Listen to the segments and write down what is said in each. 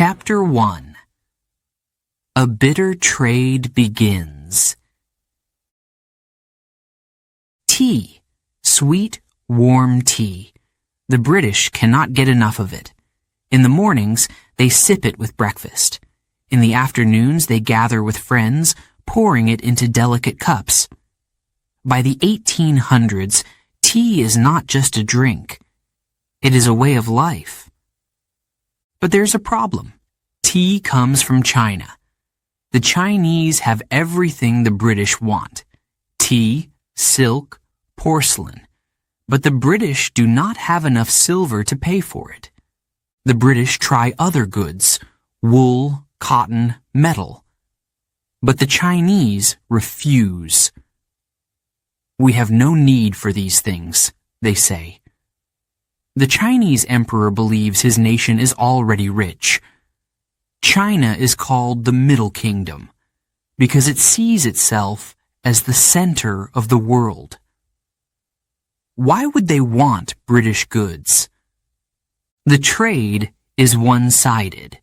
Chapter 1. A bitter trade begins. Tea. Sweet, warm tea. The British cannot get enough of it. In the mornings, they sip it with breakfast. In the afternoons, they gather with friends, pouring it into delicate cups. By the 1800s, tea is not just a drink. It is a way of life. But there's a problem. Tea comes from China. The Chinese have everything the British want. Tea, silk, porcelain. But the British do not have enough silver to pay for it. The British try other goods, wool, cotton, metal. But the Chinese refuse. We have no need for these things, they say. The Chinese emperor believes his nation is already rich. China is called the Middle Kingdom because it sees itself as the center of the world. Why would they want British goods? The trade is one-sided.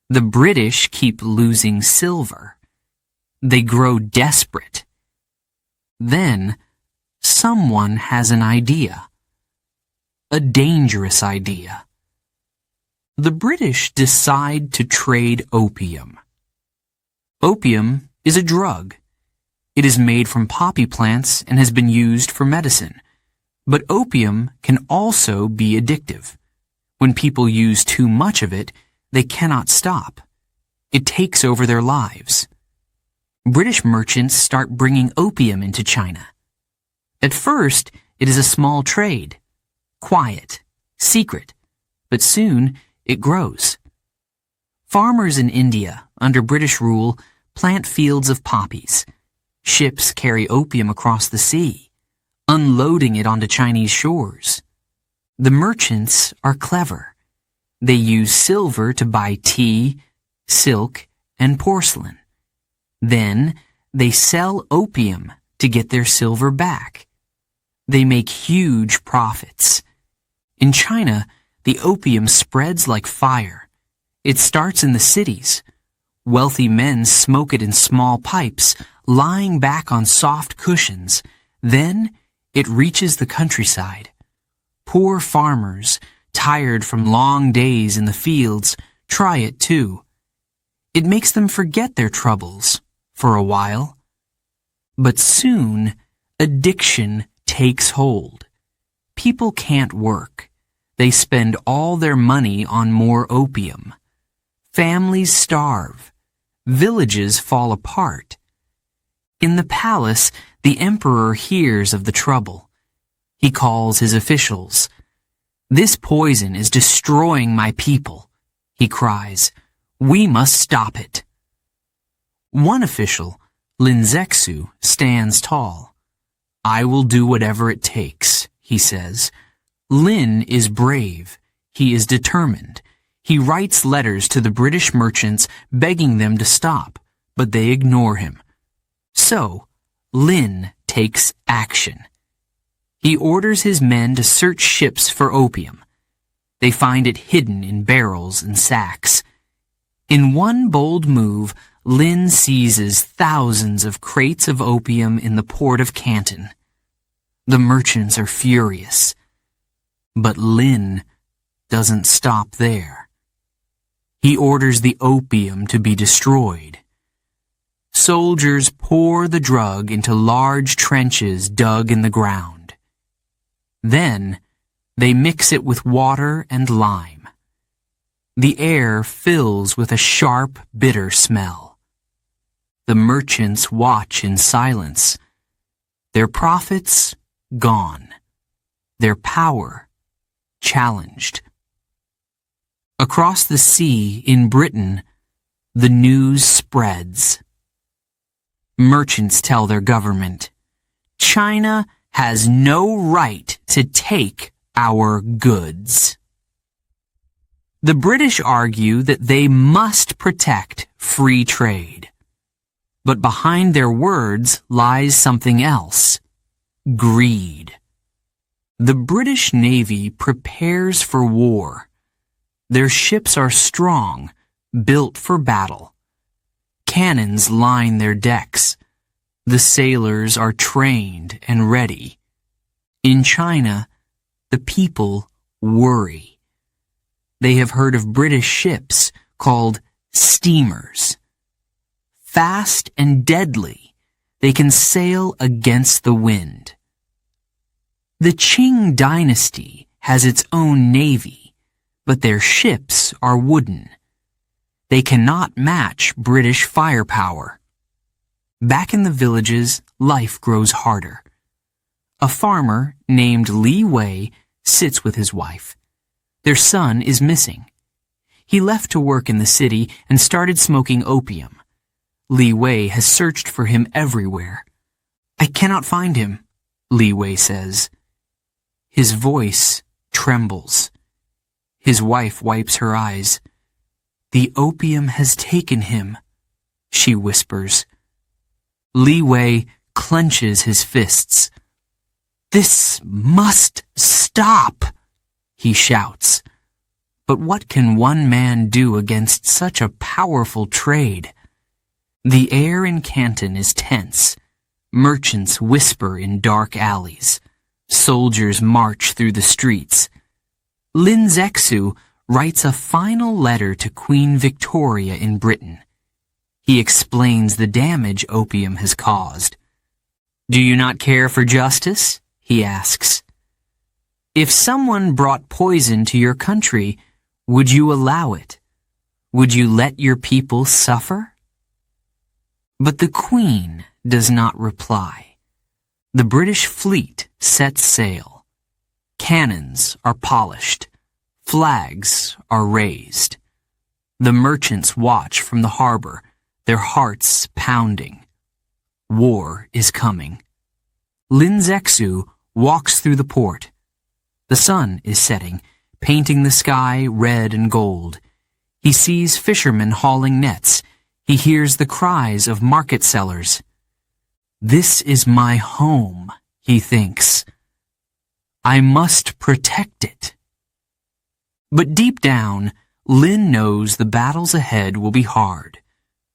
The British keep losing silver. They grow desperate. Then, someone has an idea. A dangerous idea. The British decide to trade opium. Opium is a drug. It is made from poppy plants and has been used for medicine. But opium can also be addictive. When people use too much of it, they cannot stop. It takes over their lives. British merchants start bringing opium into China. At first, it is a small trade. Quiet, secret, but soon it grows. Farmers in India, under British rule, plant fields of poppies. Ships carry opium across the sea, unloading it onto Chinese shores. The merchants are clever. They use silver to buy tea, silk, and porcelain. Then they sell opium to get their silver back. They make huge profits. In China, the opium spreads like fire. It starts in the cities. Wealthy men smoke it in small pipes, lying back on soft cushions. Then it reaches the countryside. Poor farmers, tired from long days in the fields, try it too. It makes them forget their troubles for a while. But soon, addiction takes hold. People can't work. They spend all their money on more opium. Families starve. Villages fall apart. In the palace, the emperor hears of the trouble. He calls his officials. "This poison is destroying my people," he cries. "We must stop it." One official, Linzexu, stands tall. "I will do whatever it takes," he says. Lin is brave. He is determined. He writes letters to the British merchants begging them to stop, but they ignore him. So, Lin takes action. He orders his men to search ships for opium. They find it hidden in barrels and sacks. In one bold move, Lin seizes thousands of crates of opium in the port of Canton. The merchants are furious. But Lin doesn't stop there. He orders the opium to be destroyed. Soldiers pour the drug into large trenches dug in the ground. Then they mix it with water and lime. The air fills with a sharp, bitter smell. The merchants watch in silence. Their profits gone. Their power challenged. Across the sea in Britain, the news spreads. Merchants tell their government, "China has no right to take our goods." The British argue that they must protect free trade. But behind their words lies something else: greed. The British Navy prepares for war. Their ships are strong, built for battle. Cannons line their decks. The sailors are trained and ready. In China, the people worry. They have heard of British ships called steamers. Fast and deadly, they can sail against the wind. The Qing dynasty has its own navy, but their ships are wooden. They cannot match British firepower. Back in the villages, life grows harder. A farmer named Li Wei sits with his wife. Their son is missing. He left to work in the city and started smoking opium. Li Wei has searched for him everywhere. "I cannot find him," Li Wei says. His voice trembles. His wife wipes her eyes. "The opium has taken him," she whispers. Li Wei clenches his fists. "This must stop," he shouts. But what can one man do against such a powerful trade? The air in Canton is tense. Merchants whisper in dark alleys. Soldiers march through the streets. Lin Zexu writes a final letter to Queen Victoria in Britain. He explains the damage opium has caused. "Do you not care for justice?" he asks. "If someone brought poison to your country, would you allow it? Would you let your people suffer?" But the Queen does not reply. The British fleet sets sail. Cannons are polished. Flags are raised. The merchants watch from the harbor, their hearts pounding. War is coming. Lin Zexu walks through the port. The sun is setting, painting the sky red and gold. He sees fishermen hauling nets. He hears the cries of market sellers. "This is my home," he thinks. "I must protect it." But deep down, Lin knows the battles ahead will be hard.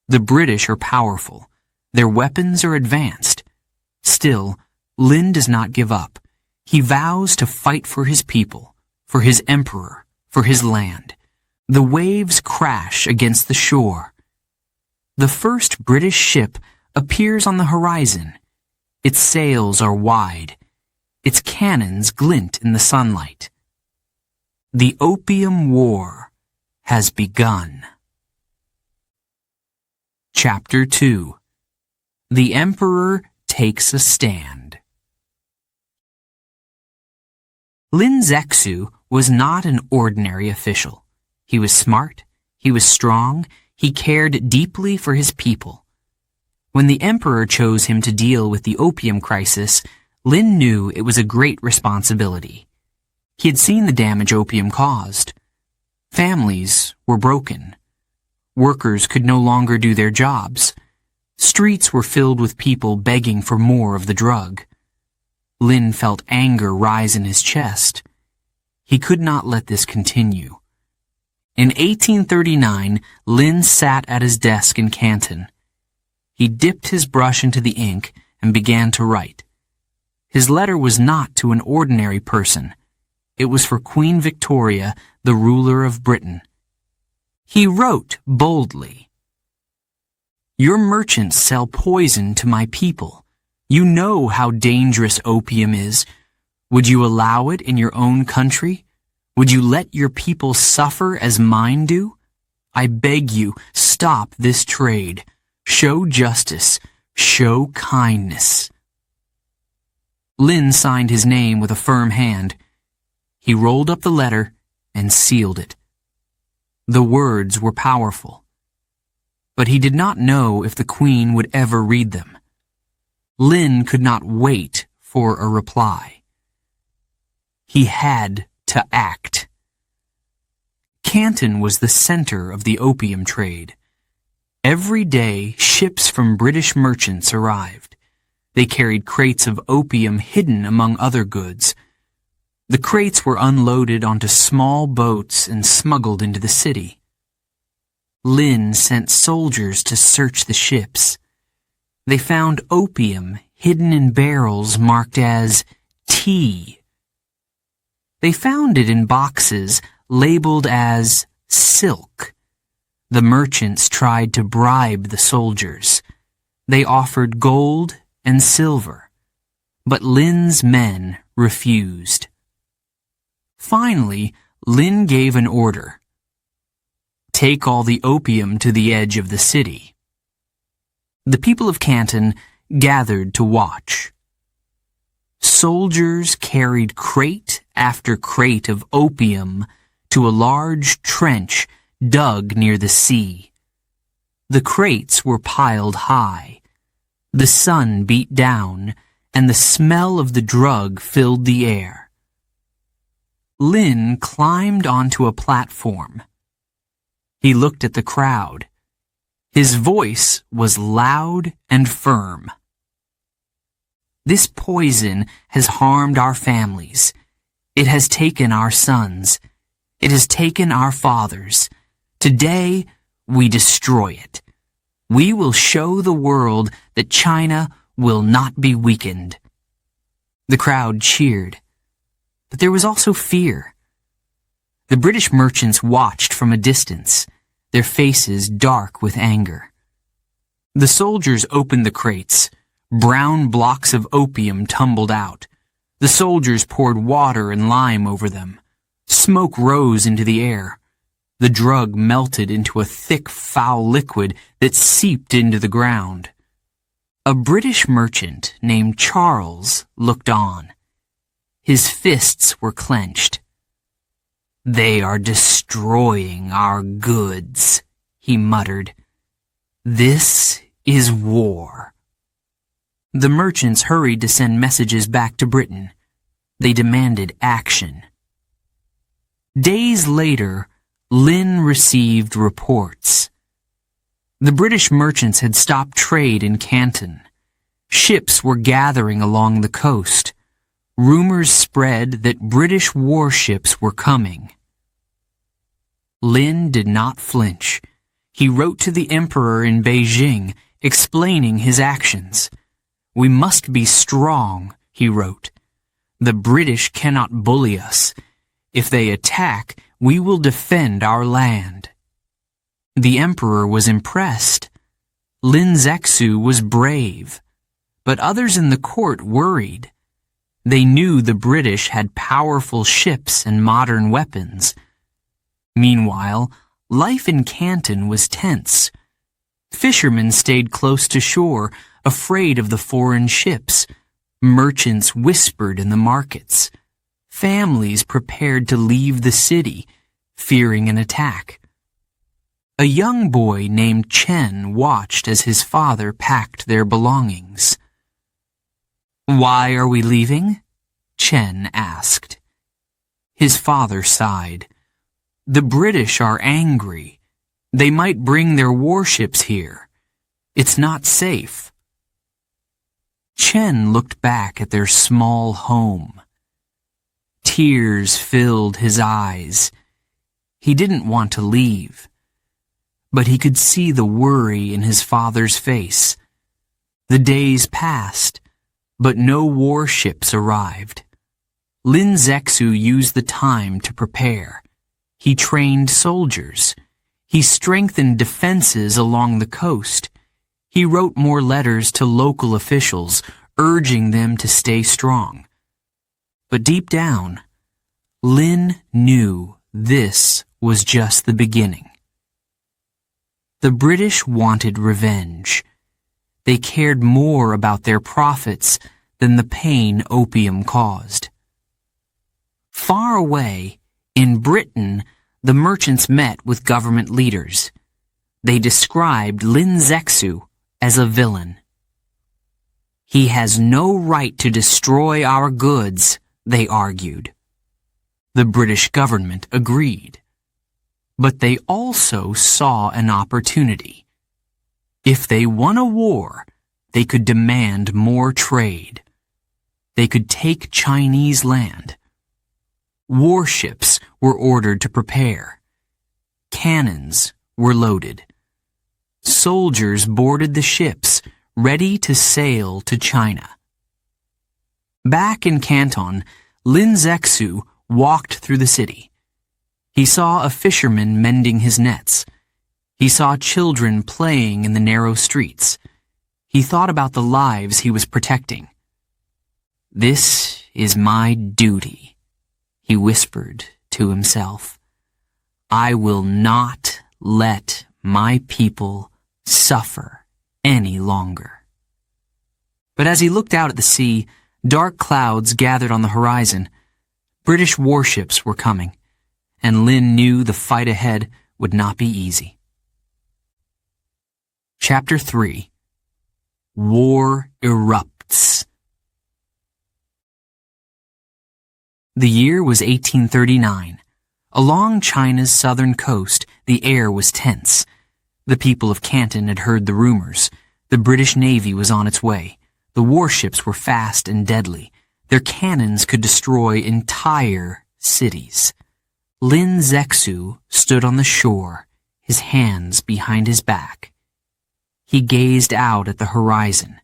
The British are powerful. Their weapons are advanced. Still, Lin does not give up. He vows to fight for his people, for his emperor, for his land. The waves crash against the shore. The first British ship appears on the horizon. Its sails are wide. Its cannons glint in the sunlight. The Opium War has begun. Chapter 2. The Emperor Takes a Stand. Lin Zexu was not an ordinary official. He was smart, he was strong, he cared deeply for his people. When the emperor chose him to deal with the opium crisis, Lin knew it was a great responsibility. He had seen the damage opium caused. Families were broken. Workers could no longer do their jobs. Streets were filled with people begging for more of the drug. Lin felt anger rise in his chest. He could not let this continue. In 1839, Lin sat at his desk in Canton. He dipped his brush into the ink and began to write. His letter was not to an ordinary person. It was for Queen Victoria, the ruler of Britain. He wrote boldly, "Your merchants sell poison to my people. You know how dangerous opium is. Would you allow it in your own country? Would you let your people suffer as mine do? I beg you, stop this trade. Show justice. Show kindness." Lin signed his name with a firm hand. He rolled up the letter and sealed it. The words were powerful, but he did not know if the Queen would ever read them. Lin could not wait for a reply. He had to act. Canton was the center of the opium trade. Every day, ships from British merchants arrived. They carried crates of opium hidden among other goods. The crates were unloaded onto small boats and smuggled into the city. Lin sent soldiers to search the ships. They found opium hidden in barrels marked as tea. They found it in boxes labeled as silk. The merchants tried to bribe the soldiers. They offered gold and silver, but Lin's men refused. Finally, Lin gave an order. Take all the opium to the edge of the city. The people of Canton gathered to watch. Soldiers carried crate after crate of opium to a large trench dug near the sea. The crates were piled high. The sun beat down, and the smell of the drug filled the air. Lin climbed onto a platform. He looked at the crowd. His voice was loud and firm. This poison has harmed our families. It has taken our sons. It has taken our fathers. Today, we destroy it. We will show the world that China will not be weakened. The crowd cheered, but there was also fear. The British merchants watched from a distance, their faces dark with anger. The soldiers opened the crates. Brown blocks of opium tumbled out. The soldiers poured water and lime over them. Smoke rose into the air. The drug melted into a thick, foul liquid that seeped into the ground. A British merchant named Charles looked on. His fists were clenched. "They are destroying our goods," he muttered. "This is war." The merchants hurried to send messages back to Britain. They demanded action. Days later, Lin received reports. The British merchants had stopped trade in Canton. Ships were gathering along the coast. Rumors spread that British warships were coming. Lin did not flinch. He wrote to the emperor in Beijing, explaining his actions. "We must be strong," he wrote. "The British cannot bully us. If they attack, we will defend our land." The emperor was impressed. Lin Zexu was brave, but others in the court worried. They knew the British had powerful ships and modern weapons. Meanwhile, life in Canton was tense. Fishermen stayed close to shore, afraid of the foreign ships. Merchants whispered in the markets. Families prepared to leave the city, fearing an attack. A young boy named Chen watched as his father packed their belongings. "Why are we leaving?" Chen asked. His father sighed. "The British are angry. They might bring their warships here. It's not safe." Chen looked back at their small home. Tears filled his eyes. He didn't want to leave, but he could see the worry in his father's face. The days passed, but no warships arrived. Lin Zexu used the time to prepare. He trained soldiers. He strengthened defenses along the coast. He wrote more letters to local officials, urging them to stay strong. But deep down, Lin knew this was just the beginning. The British wanted revenge. They cared more about their profits than the pain opium caused. Far away, in Britain, the merchants met with government leaders. They described Lin Zexu as a villain. "He has no right to destroy our goods," they argued. The British government agreed. But they also saw an opportunity. If they won a war, they could demand more trade. They could take Chinese land. Warships were ordered to prepare. Cannons were loaded. Soldiers boarded the ships, ready to sail to China. Back in Canton, Lin Zexu walked through the city. He saw a fisherman mending his nets. He saw children playing in the narrow streets. He thought about the lives he was protecting. "This is my duty," he whispered to himself. "I will not let my people suffer any longer." But as he looked out at the sea, dark clouds gathered on the horizon. British warships were coming, and Lin knew the fight ahead would not be easy. Chapter 3. War Erupts. The year was 1839. Along China's southern coast, the air was tense. The people of Canton had heard the rumors. The British Navy was on its way. The warships were fast and deadly. Their cannons could destroy entire cities. Lin Zexu stood on the shore, his hands behind his back. He gazed out at the horizon.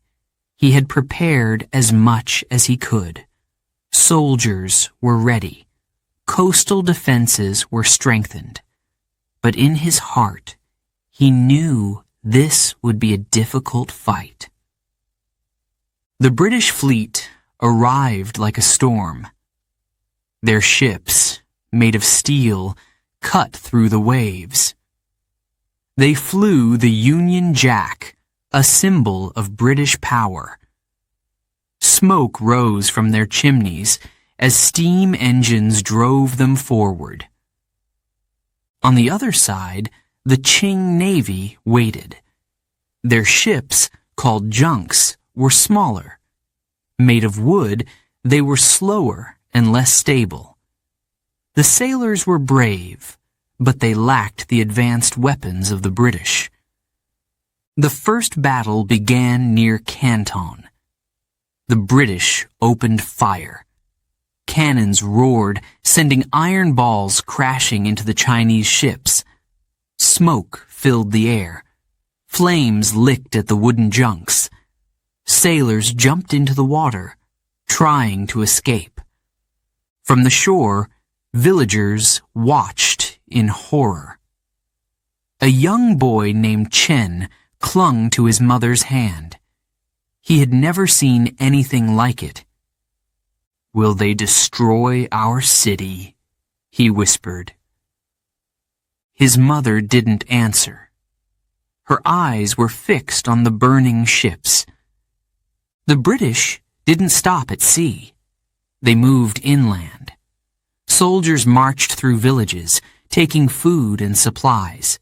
He had prepared as much as he could. Soldiers were ready. Coastal defenses were strengthened. But in his heart, he knew this would be a difficult fight. The British fleet arrived like a storm. Their ships, made of steel, cut through the waves. They flew the Union Jack, a symbol of British power. Smoke rose from their chimneys as steam engines drove them forward. On the other side, the Qing Navy waited. Their ships, called junks, were smaller. Made of wood, they were slower and less stable. The sailors were brave, but they lacked the advanced weapons of the British. The first battle began near Canton. The British opened fire. Cannons roared, sending iron balls crashing into the Chinese ships. Smoke filled the air. Flames licked at the wooden junks. Sailors jumped into the water, trying to escape. From the shore, villagers watched in horror. A young boy named Chen clung to his mother's hand. He had never seen anything like it. "Will they destroy our city?" he whispered. His mother didn't answer. Her eyes were fixed on the burning ships. The British didn't stop at sea. They moved inland. Soldiers marched through villages, taking food and supplies.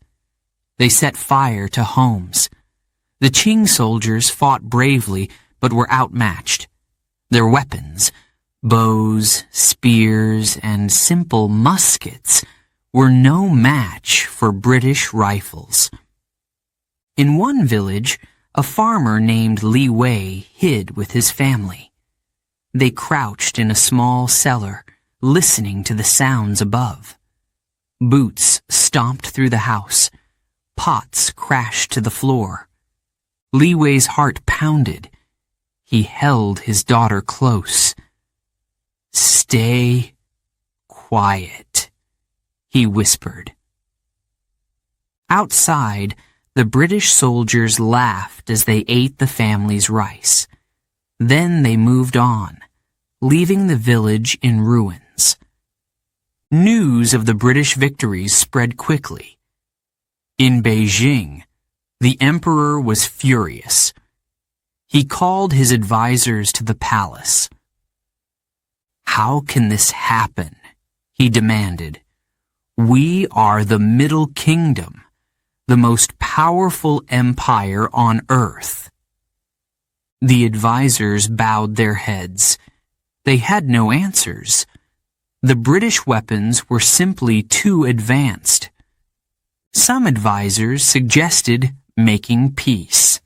They set fire to homes. The Qing soldiers fought bravely, but were outmatched. Their weapons, bows, spears, and simple muskets, were no match for British rifles. In one village, a farmer named Li Wei hid with his family. They crouched in a small cellar, listening to the sounds above. Boots stomped through the house. Pots crashed to the floor. Li Wei's heart pounded. He held his daughter close. "Stay quiet," he whispered. Outside, the British soldiers laughed as they ate the family's rice. Then they moved on, leaving the village in ruins. News of the British victories spread quickly. In Beijing, the emperor was furious. He called his advisors to the palace. "How can this happen?" he demanded. "We are the Middle Kingdom, the most powerful empire on earth." The advisors bowed their heads. They had no answers. The British weapons were simply too advanced. Some advisors suggested making peace.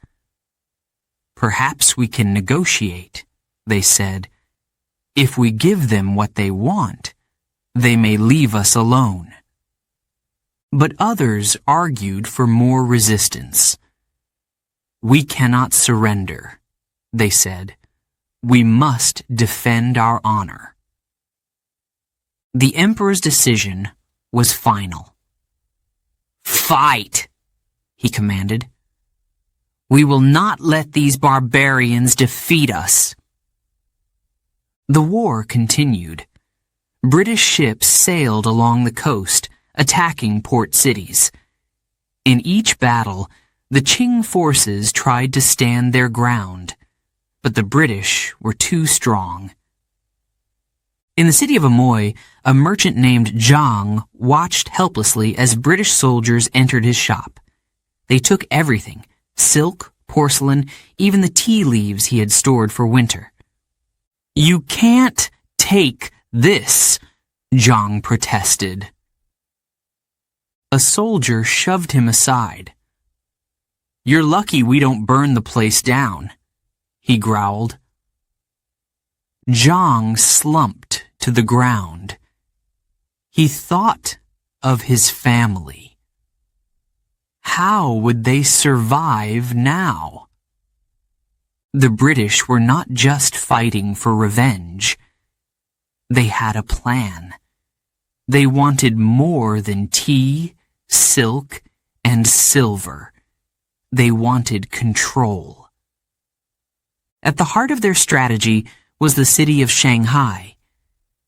"Perhaps we can negotiate," they said. "If we give them what they want, they may leave us alone." But others argued for more resistance. "We cannot surrender," they said. "We must defend our honor." The emperor's decision was final. "Fight!" he commanded. "We will not let these barbarians defeat us." The war continued. British ships sailed along the coast, attacking port cities. In each battle, the Qing forces tried to stand their ground, but the British were too strong. In the city of Amoy, a merchant named Zhang watched helplessly as British soldiers entered his shop. They took everything: silk, porcelain, even the tea leaves he had stored for winter. "You can't take this," Zhang protested. A soldier shoved him aside. "You're lucky we don't burn the place down," he growled. Zhang slumped to the ground. He thought of his family. How would they survive now? The British were not just fighting for revenge. They had a plan. They wanted more than tea, silk, and silver. They wanted control. At the heart of their strategy was the city of Shanghai.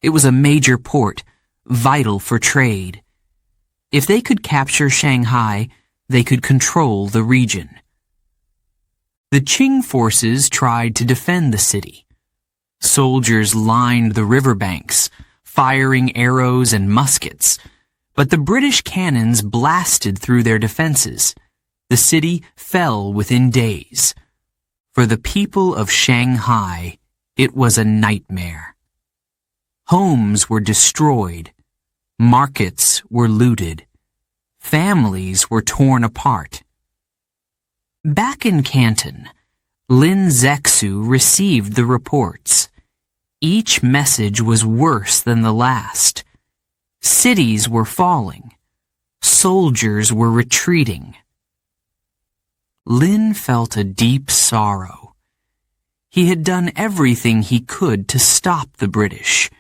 It was a major port, vital for trade. If they could capture Shanghai, they could control the region. The Qing forces tried to defend the city. Soldiers lined the riverbanks, firing arrows and muskets, but the British cannons blasted through their defenses. The city fell within days. For the people of Shanghai, it was a nightmare. Homes were destroyed. Markets were looted. Families were torn apart. Back in Canton, Lin Zexu received the reports. Each message was worse than the last. Cities were falling. Soldiers were retreating. Lin felt a deep sorrow. He had done everything he could to stop the British.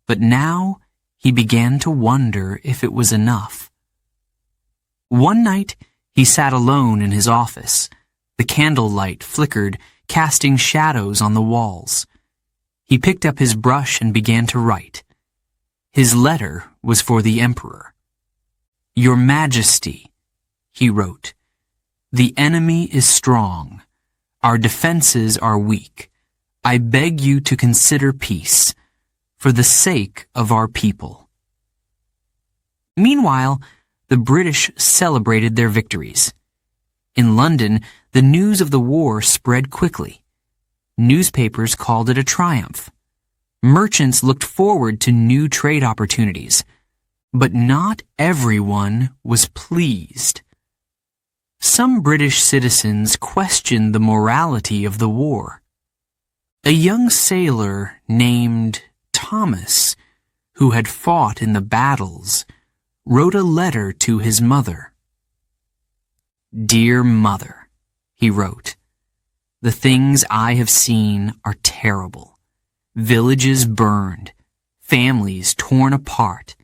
But now he began to wonder if it was enough. One night, he sat alone in his office. The candlelight flickered, casting shadows on the walls. He picked up his brush and began to write. His letter was for the emperor. "Your Majesty," he wrote, "the enemy is strong. Our defenses are weak. I beg you to consider peace, for the sake of our people." Meanwhile, the British celebrated their victories. In London, the news of the war spread quickly. Newspapers called it a triumph. Merchants looked forward to new trade opportunities. But not everyone was pleased. Some British citizens questioned the morality of the war. A young sailor named Thomas, who had fought in the battles, wrote a letter to his mother. "Dear Mother," he wrote, "the things I have seen are terrible. Villages burned, families torn apart.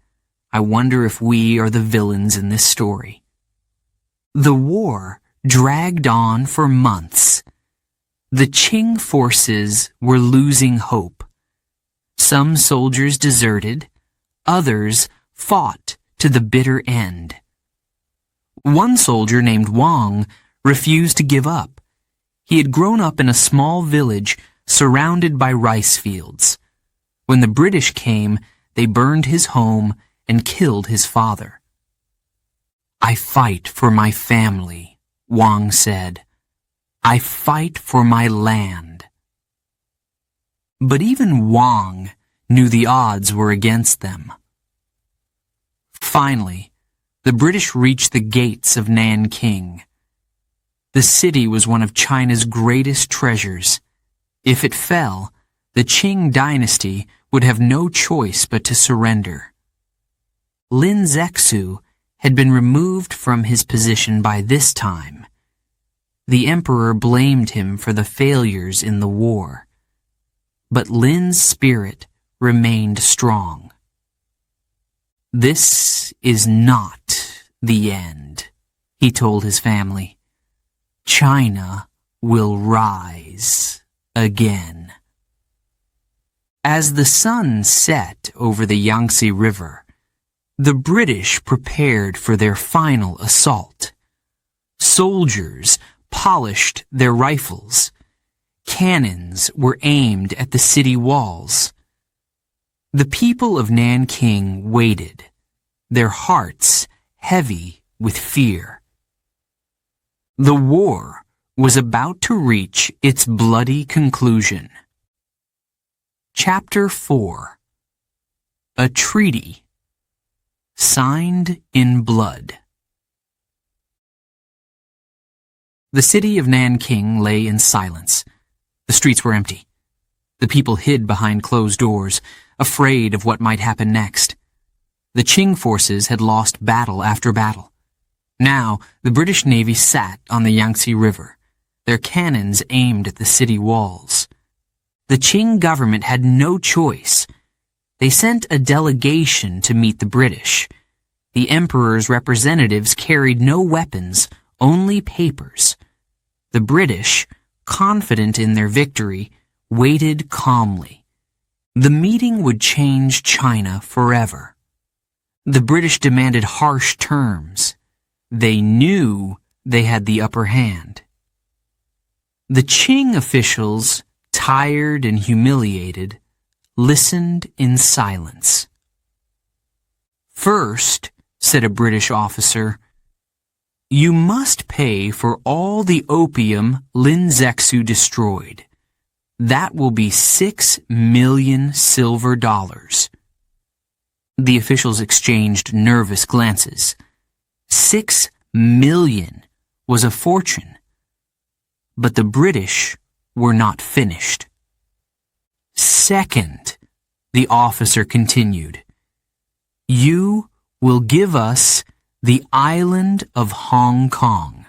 I wonder if we are the villains in this story." The war dragged on for months. The Qing forces were losing hope. Some soldiers deserted, others fought to the bitter end. One soldier named Wang refused to give up. He had grown up in a small village surrounded by rice fields. When the British came, they burned his home and killed his father. "I fight for my family," Wang said. "I fight for my land." But even Wang knew the odds were against them. Finally, the British reached the gates of Nanking. The city was one of China's greatest treasures. If it fell, the Qing dynasty would have no choice but to surrender. Lin Zexu had been removed from his position by this time. The emperor blamed him for the failures in the war. But Lin's spirit remained strong. "This is not the end," he told his family. "China will rise again." As the sun set over the Yangtze River, the British prepared for their final assault. Soldiers polished their rifles. Cannons were aimed at the city walls. The people of Nanking waited, their hearts heavy with fear. The war was about to reach its bloody conclusion. Chapter 4. A Treaty Signed in Blood. The city of Nanking lay in silence. The streets were empty. The people hid behind closed doors, afraid of what might happen next. The Qing forces had lost battle after battle. Now, the British Navy sat on the Yangtze River, their cannons aimed at the city walls. The Qing government had no choice. They sent a delegation to meet the British. The emperor's representatives carried no weapons, only papers. The British, confident in their victory, waited calmly. The meeting would change China forever. The British demanded harsh terms. They knew they had the upper hand. The Qing officials, tired and humiliated, listened in silence. "First," said a British officer, "you must pay for all the opium Lin Zexu destroyed. That will be 6 million silver dollars. The officials exchanged nervous glances. 6 million was a fortune. But the British were not finished. "Second," the officer continued, "you will give us the island of Hong Kong."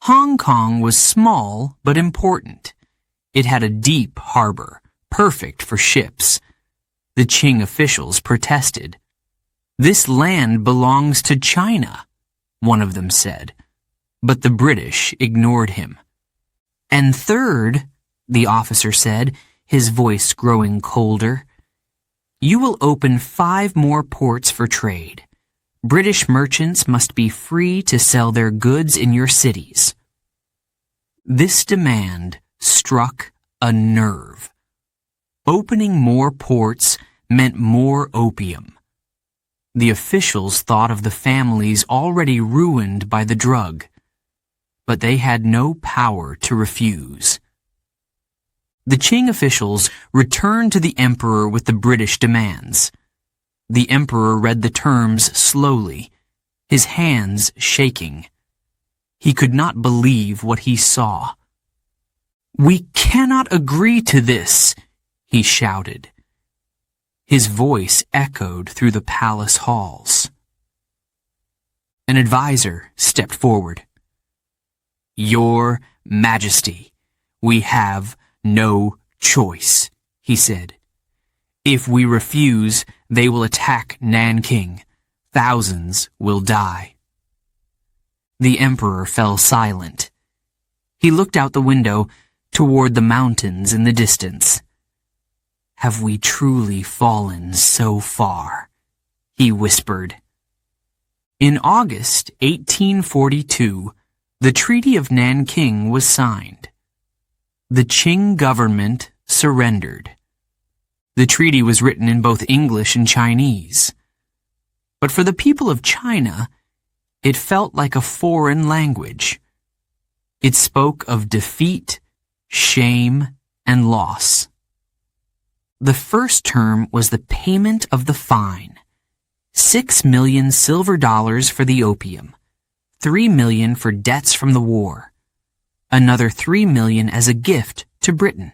Hong Kong was small but important. It had a deep harbor, perfect for ships. The Qing officials protested. "This land belongs to China," one of them said, but the British ignored him. "And third," the officer said, his voice growing colder, "you will open 5 more ports for trade. British merchants must be free to sell their goods in your cities." This demand struck a nerve. Opening more ports meant more opium. The officials thought of the families already ruined by the drug, but they had no power to refuse. The Qing officials returned to the emperor with the British demands. The emperor read the terms slowly, his hands shaking. He could not believe what he saw. "We cannot agree to this," he shouted. His voice echoed through the palace halls. An advisor stepped forward. "Your Majesty, we have no choice," he said. "If we refuse, they will attack Nanking. Thousands will die." The emperor fell silent. He looked out the window toward the mountains in the distance. "Have we truly fallen so far?" he whispered. In August 1842, the Treaty of Nanking was signed. The Qing government surrendered. The treaty was written in both English and Chinese. But for the people of China, it felt like a foreign language. It spoke of defeat, shame, and loss. The first term was the payment of the fine. 6 million silver dollars for the opium, 3 million for debts from the war, another 3 million as a gift to Britain.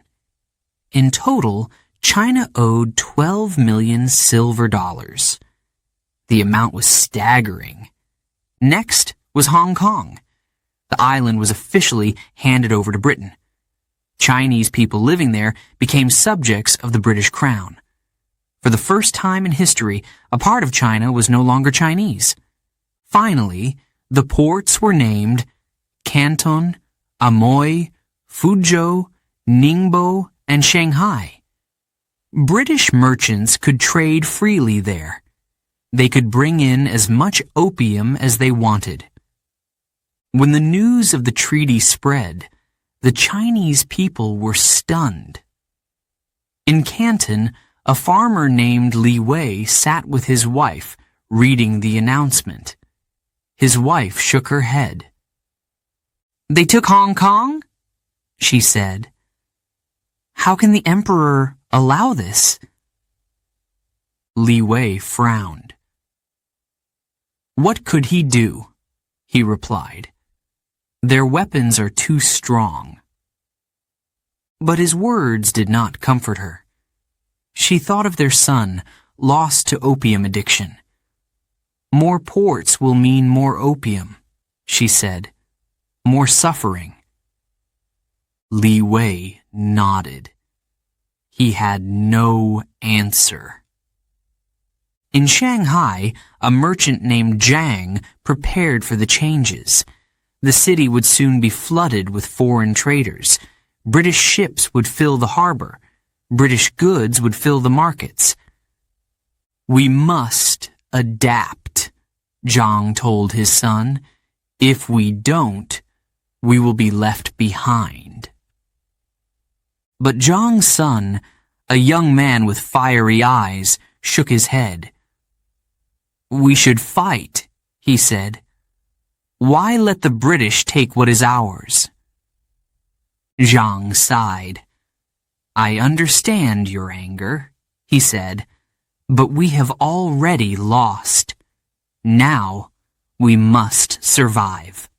In total, China owed 12 million silver dollars. The amount was staggering. Next was Hong Kong. The island was officially handed over to Britain. Chinese people living there became subjects of the British Crown. For the first time in history, a part of China was no longer Chinese. Finally, the ports were named Canton, Amoy, Fuzhou, Ningbo, and Shanghai. British merchants could trade freely there. They could bring in as much opium as they wanted. When the news of the treaty spread, the Chinese people were stunned. In Canton, a farmer named Li Wei sat with his wife, reading the announcement. His wife shook her head. "They took Hong Kong?" she said. "How can the emperor allow this?" Li Wei frowned. "What could he do?" he replied. "Their weapons are too strong." But his words did not comfort her. She thought of their son, lost to opium addiction. "More ports will mean more opium," she said. "More suffering." Li Wei nodded. He had no answer. In Shanghai, a merchant named Zhang prepared for the changes. The city would soon be flooded with foreign traders. British ships would fill the harbor. British goods would fill the markets. "We must adapt," Zhang told his son. "If we don't, we will be left behind." But Zhang's son, a young man with fiery eyes, shook his head. "We should fight," he said. "Why let the British take what is ours?" Zhang sighed. "I understand your anger," he said, "but we have already lost. Now we must survive."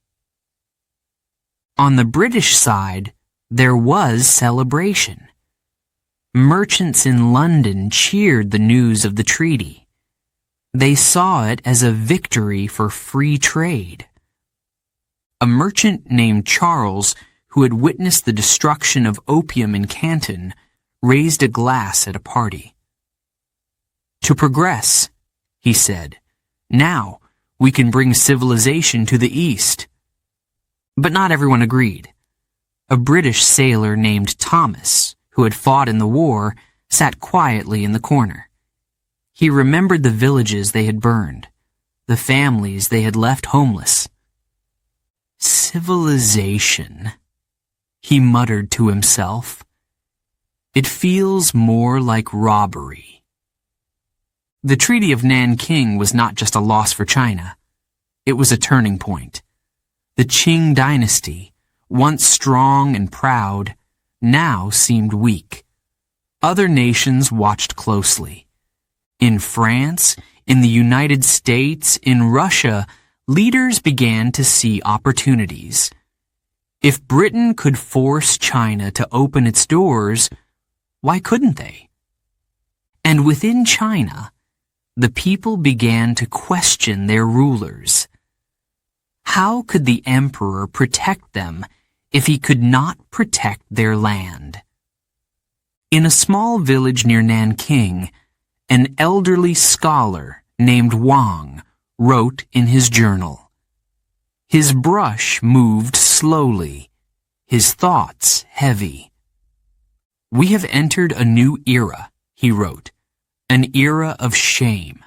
On the British side, there was celebration. Merchants in London cheered the news of the treaty. They saw it as a victory for free trade. A merchant named Charles, who had witnessed the destruction of opium in Canton, raised a glass at a party. "To progress," he said. "Now we can bring civilization to the East." But not everyone agreed. A British sailor named Thomas, who had fought in the war, sat quietly in the corner. He remembered the villages they had burned, the families they had left homeless. "Civilization," he muttered to himself. "It feels more like robbery." The Treaty of Nanking was not just a loss for China. It was a turning point. The Qing dynasty, once strong and proud, now seemed weak. Other nations watched closely. In France, in the United States, in Russia, leaders began to see opportunities. If Britain could force China to open its doors, why couldn't they? And within China, the people began to question their rulers. How could the emperor protect them if he could not protect their land? In a small village near Nanking, an elderly scholar named Wang wrote in his journal. His brush moved slowly, his thoughts heavy. "We have entered a new era," he wrote, "an era of shame,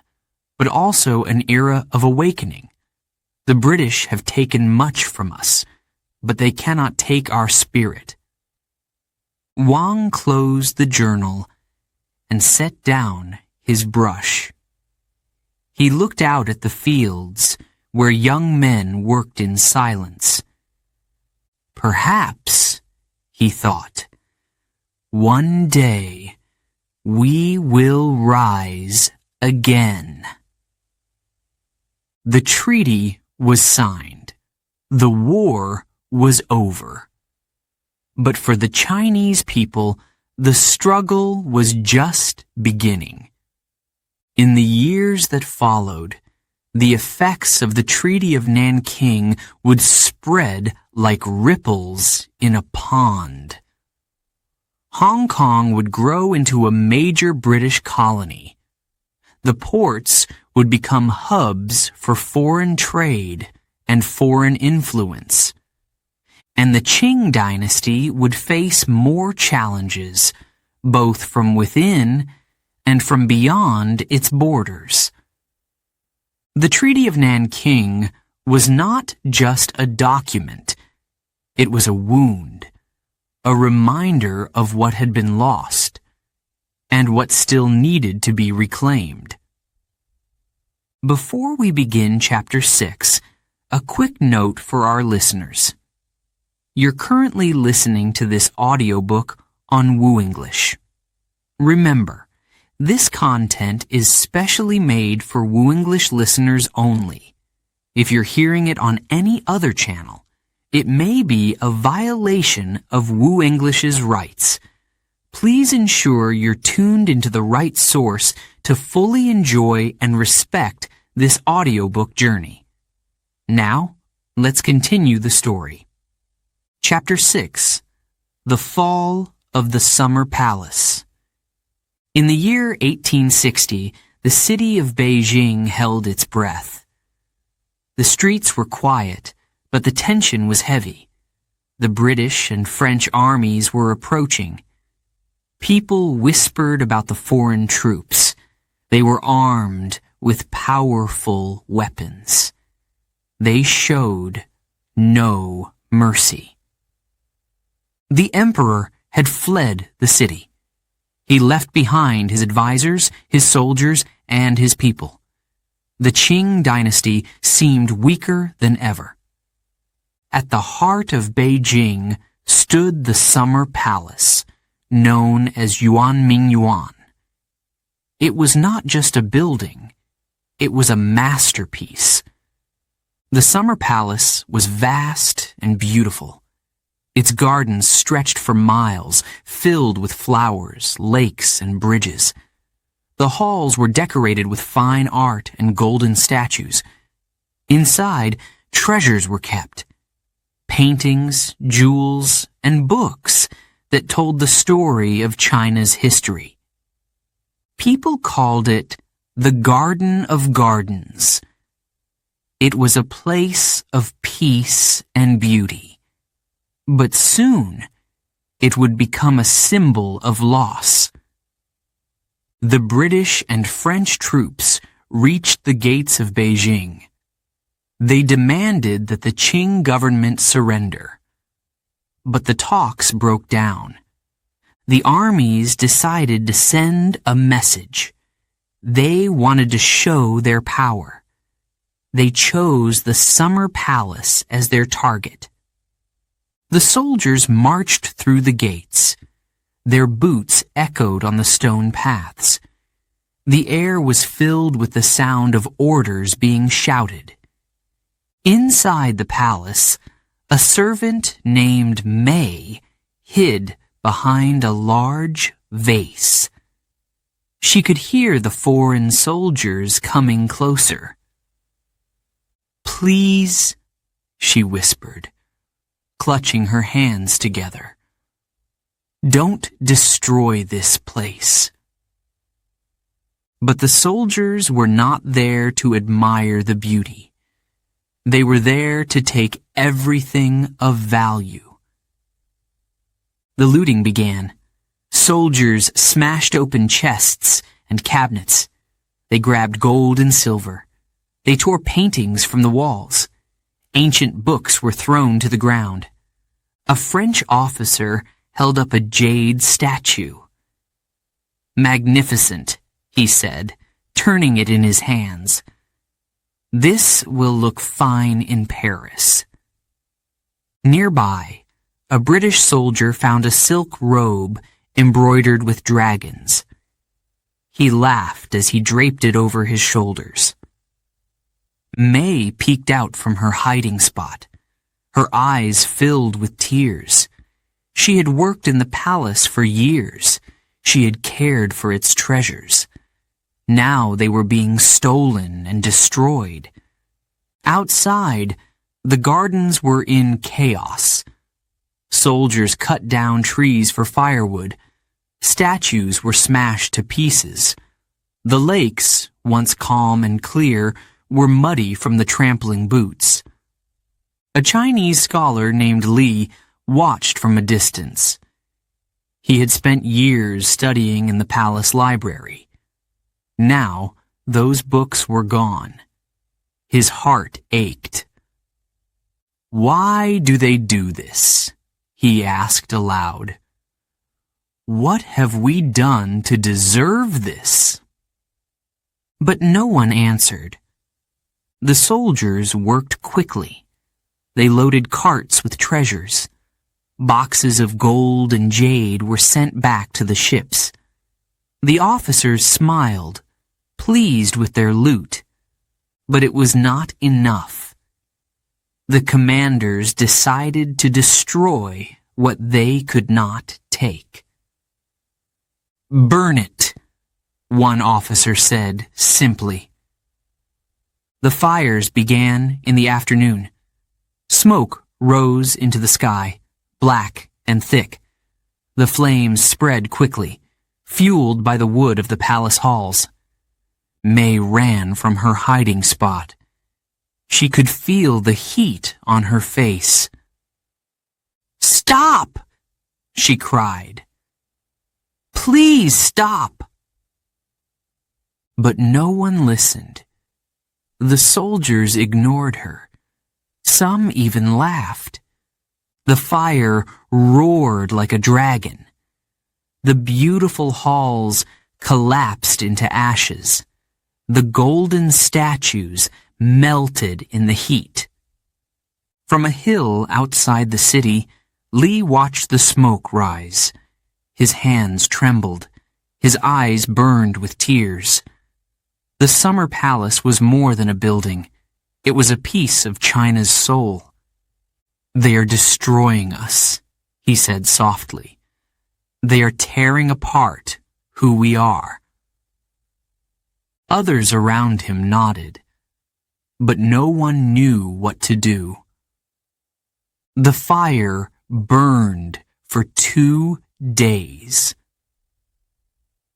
but also an era of awakening. The British have taken much from us, but they cannot take our spirit." Wang closed the journal and set down his brush. He looked out at the fields where young men worked in silence. Perhaps, he thought, one day we will rise again. The treaty was signed. The war was over. But for the Chinese people, the struggle was just beginning. In the years that followed, the effects of the Treaty of Nanking would spread like ripples in a pond. Hong Kong would grow into a major British colony. The ports would become hubs for foreign trade and foreign influence. And the Qing dynasty would face more challenges, both from within and from beyond its borders. The Treaty of Nanking was not just a document. It was a wound, a reminder of what had been lost, and what still needed to be reclaimed. Before we begin Chapter 6, a quick note for our listeners. You're currently listening to this audiobook on Woo English. Remember, this content is specially made for Woo English listeners only. If you're hearing it on any other channel, it may be a violation of Woo English's rights. Please ensure you're tuned into the right source to fully enjoy and respect this audiobook journey. Now, let's continue the story. Chapter 6. The Fall of the Summer Palace. In the year 1860, the city of Beijing held its breath. The streets were quiet, but the tension was heavy. The British and French armies were approaching. People whispered about the foreign troops. They were armed with powerful weapons. They showed no mercy. The emperor had fled the city. He left behind his advisors, his soldiers, and his people. The Qing dynasty seemed weaker than ever. At the heart of Beijing stood the Summer Palace, known as Yuanmingyuan. It was not just a building, it was a masterpiece. The Summer Palace was vast and beautiful. Its gardens stretched for miles, filled with flowers, lakes, and bridges. The halls were decorated with fine art and golden statues. Inside, treasures were kept. Paintings, jewels, and books that told the story of China's history. People called it the Garden of Gardens. It was a place of peace and beauty. But soon, it would become a symbol of loss. The British and French troops reached the gates of Beijing. They demanded that the Qing government surrender. But the talks broke down. The armies decided to send a message. They wanted to show their power. They chose the Summer Palace as their target. The soldiers marched through the gates. Their boots echoed on the stone paths. The air was filled with the sound of orders being shouted. Inside the palace, a servant named May hid behind a large vase. She could hear the foreign soldiers coming closer. "Please," she whispered, clutching her hands together. "Don't destroy this place." But the soldiers were not there to admire the beauty. They were there to take everything of value. The looting began. Soldiers smashed open chests and cabinets. They grabbed gold and silver. They tore paintings from the walls. Ancient books were thrown to the ground. A French officer held up a jade statue. "Magnificent," he said, turning it in his hands. "This will look fine in Paris." Nearby, a British soldier found a silk robe embroidered with dragons. He laughed as he draped it over his shoulders. May peeked out from her hiding spot. Her eyes filled with tears. She had worked in the palace for years. She had cared for its treasures. Now they were being stolen and destroyed. Outside, the gardens were in chaos. Soldiers cut down trees for firewood. Statues were smashed to pieces. The lakes, once calm and clear, were muddy from the trampling boots. A Chinese scholar named Li watched from a distance. He had spent years studying in the palace library. Now, those books were gone. His heart ached. "Why do they do this?" he asked aloud. "What have we done to deserve this?" But no one answered. The soldiers worked quickly. They loaded carts with treasures. Boxes of gold and jade were sent back to the ships. The officers smiled, pleased with their loot. But it was not enough. The commanders decided to destroy what they could not take. "Burn it," one officer said simply. The fires began in the afternoon. Smoke rose into the sky, black and thick. The flames spread quickly, fueled by the wood of the palace halls. May ran from her hiding spot. She could feel the heat on her face. "Stop!" she cried. "Please stop!" But no one listened. The soldiers ignored her. Some even laughed. The fire roared like a dragon. The beautiful halls collapsed into ashes. The golden statues melted in the heat. From a hill outside the city, Li watched the smoke rise. His hands trembled. His eyes burned with tears. The summer palace was more than a building. It was a piece of China's soul. "They are destroying us," he said softly. "They are tearing apart who we are." Others around him nodded, but no one knew what to do. The fire burned for 2 days.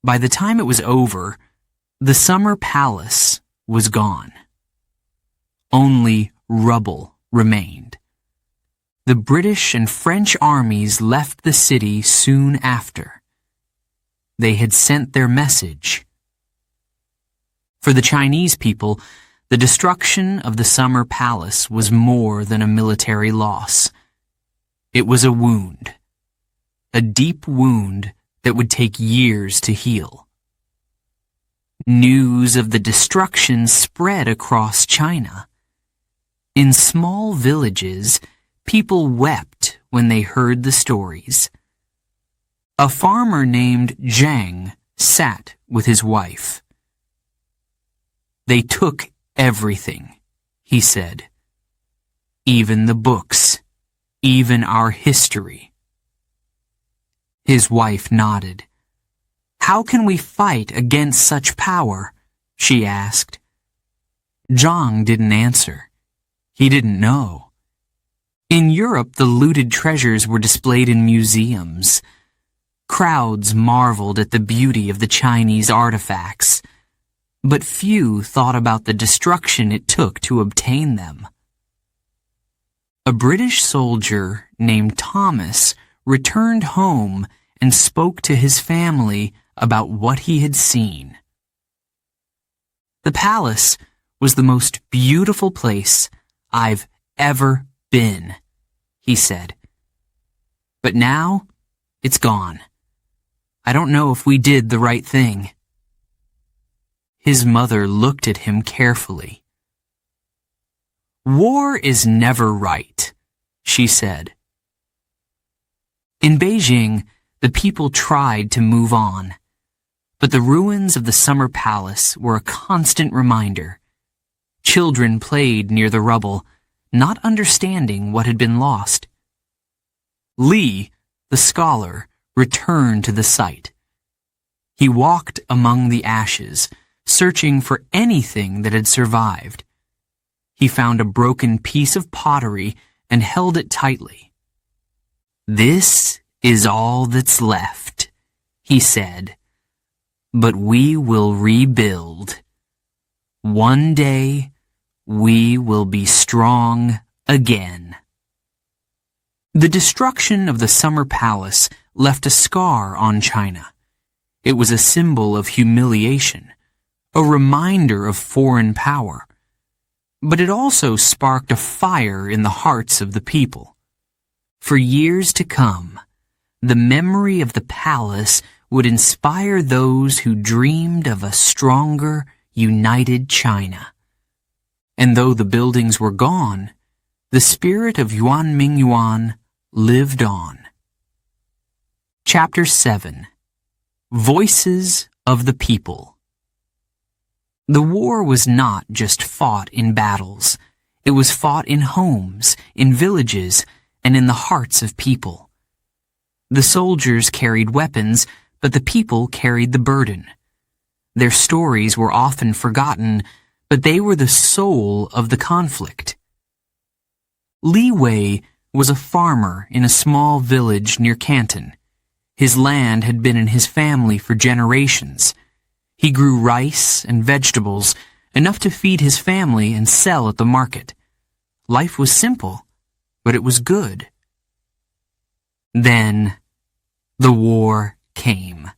By the time it was over, the summer palace was gone. Only rubble remained. The British and French armies left the city soon after. They had sent their message. For the Chinese people, the destruction of the summer palace was more than a military loss. It was a wound, a deep wound that would take years to heal. News of the destruction spread across China. In small villages, people wept when they heard the stories. A farmer named Zhang sat with his wife. "They took everything," he said. "Even the books, even our history." His wife nodded. "How can we fight against such power?" she asked. Zhang didn't answer. He didn't know. In Europe, the looted treasures were displayed in museums. Crowds marveled at the beauty of the Chinese artifacts, but few thought about the destruction it took to obtain them. A British soldier named Thomas returned home and spoke to his family about what he had seen. "The palace was the most beautiful place I've ever been," he said. "But now, it's gone. I don't know if we did the right thing." His mother looked at him carefully. "War is never right," she said. In Beijing, the people tried to move on, but the ruins of the summer palace were a constant reminder. Children played near the rubble, not understanding what had been lost. Li, the scholar, returned to the site. He walked among the ashes, searching for anything that had survived. He found a broken piece of pottery and held it tightly. "This is all that's left," he said, "but we will rebuild. One day, we will be strong again." The destruction of the Summer Palace left a scar on China. It was a symbol of humiliation, a reminder of foreign power. But it also sparked a fire in the hearts of the people. For years to come, the memory of the palace would inspire those who dreamed of a stronger, united China. And though the buildings were gone, the spirit of Yuan Mingyuan lived on. Chapter 7. Voices of the People. The war was not just fought in battles. It was fought in homes, in villages, and in the hearts of people. The soldiers carried weapons, but the people carried the burden. Their stories were often forgotten, but they were the soul of the conflict. Li Wei was a farmer in a small village near Canton. His land had been in his family for generations. He grew rice and vegetables, enough to feed his family and sell at the market. Life was simple, but it was good. Then, the war came.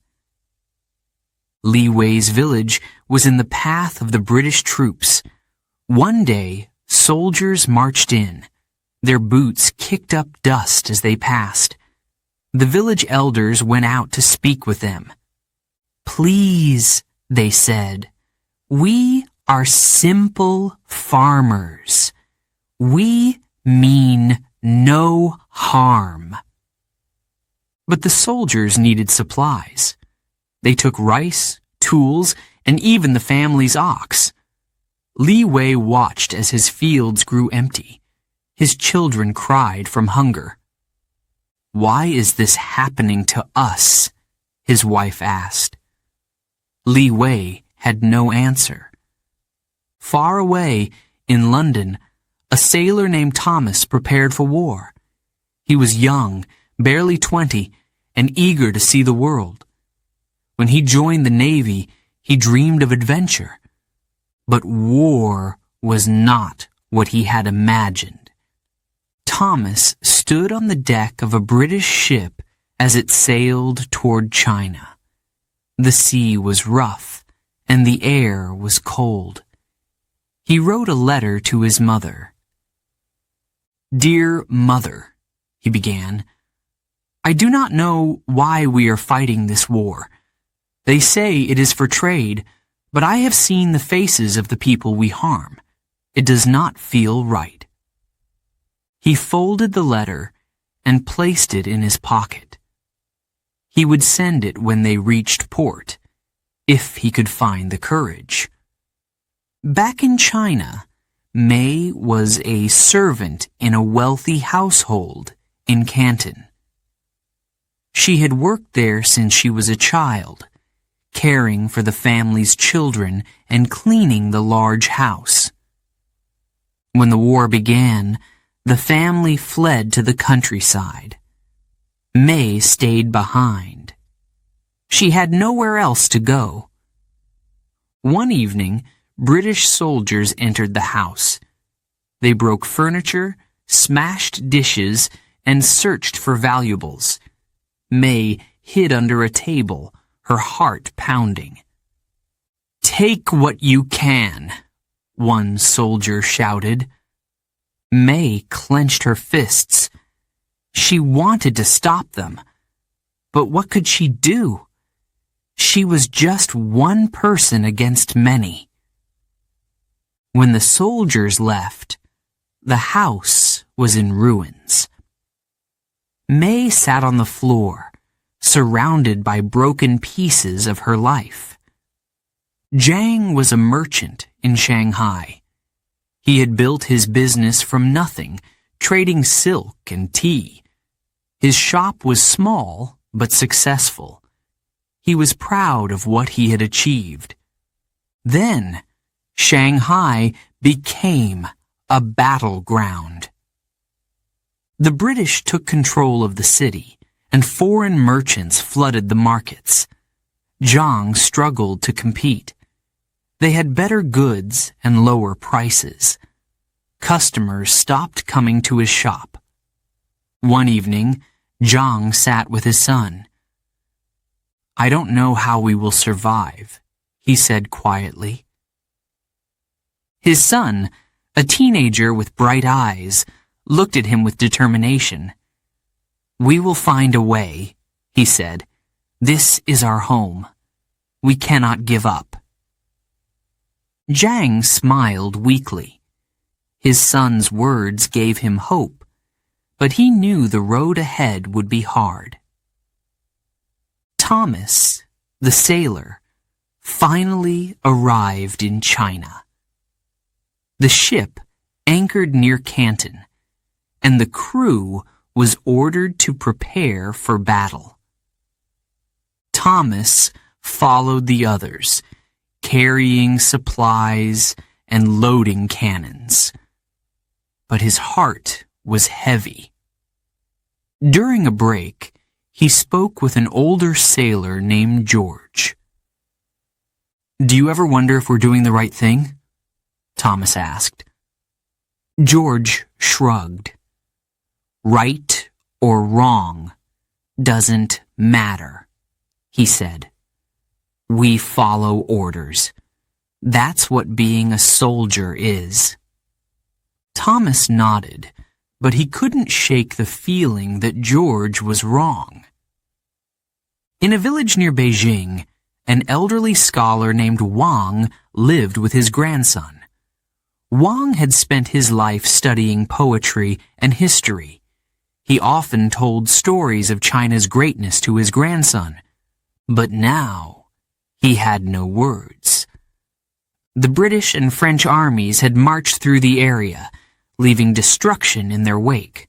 Li Wei's village was in the path of the British troops. One day, soldiers marched in. Their boots kicked up dust as they passed. The village elders went out to speak with them. "Please," they said, "we are simple farmers. We mean no harm." But the soldiers needed supplies. They took rice, tools, and even the family's ox. Li Wei watched as his fields grew empty. His children cried from hunger. "Why is this happening to us?" his wife asked. Li Wei had no answer. Far away, in London, a sailor named Thomas prepared for war. He was young, barely 20, and eager to see the world. When he joined the Navy, he dreamed of adventure. But war was not what he had imagined. Thomas stood on the deck of a British ship as it sailed toward China. The sea was rough, and the air was cold. He wrote a letter to his mother. "Dear Mother," he began, "I do not know why we are fighting this war. They say it is for trade, but I have seen the faces of the people we harm. It does not feel right." He folded the letter and placed it in his pocket. He would send it when they reached port, if he could find the courage. Back in China, May was a servant in a wealthy household in Canton. She had worked there since she was a child, caring for the family's children and cleaning the large house. When the war began, the family fled to the countryside. May stayed behind. She had nowhere else to go. One evening, British soldiers entered the house. They broke furniture, smashed dishes, and searched for valuables. May hid under a table, her heart pounding. "Take what you can," one soldier shouted. May clenched her fists. She wanted to stop them. But what could she do? She was just one person against many. When the soldiers left, the house was in ruins. May sat on the floor, surrounded by broken pieces of her life. Zhang was a merchant in Shanghai. He had built his business from nothing, trading silk and tea. His shop was small, but successful. He was proud of what he had achieved. Then, Shanghai became a battleground. The British took control of the city, and foreign merchants flooded the markets. Zhang struggled to compete. They had better goods and lower prices. Customers stopped coming to his shop. One evening, Zhang sat with his son. "I don't know how we will survive," he said quietly. His son, a teenager with bright eyes, looked at him with determination. "We will find a way," he said. "This is our home. We cannot give up." Zhang smiled weakly. His son's words gave him hope, but he knew the road ahead would be hard. Thomas, the sailor, finally arrived in China. The ship anchored near Canton, and the crew was ordered to prepare for battle. Thomas followed the others, carrying supplies and loading cannons. But his heart was heavy. During a break, he spoke with an older sailor named George. "Do you ever wonder if we're doing the right thing?" Thomas asked. George shrugged. "Right or wrong doesn't matter," he said. "We follow orders. That's what being a soldier is." Thomas nodded, but he couldn't shake the feeling that George was wrong. In a village near Beijing, an elderly scholar named Wang lived with his grandson. Wang had spent his life studying poetry and history. He often told stories of China's greatness to his grandson, but now he had no words. The British and French armies had marched through the area, leaving destruction in their wake.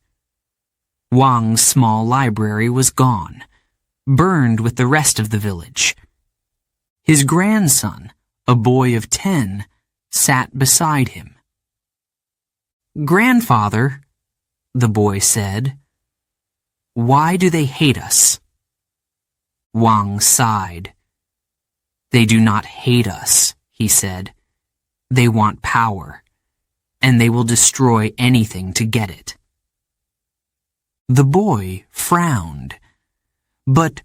Wang's small library was gone, burned with the rest of the village. His grandson, a boy of 10, sat beside him. "Grandfather," the boy said, "why do they hate us?" Wang sighed. "They do not hate us," he said. "They want power, and they will destroy anything to get it." The boy frowned. "But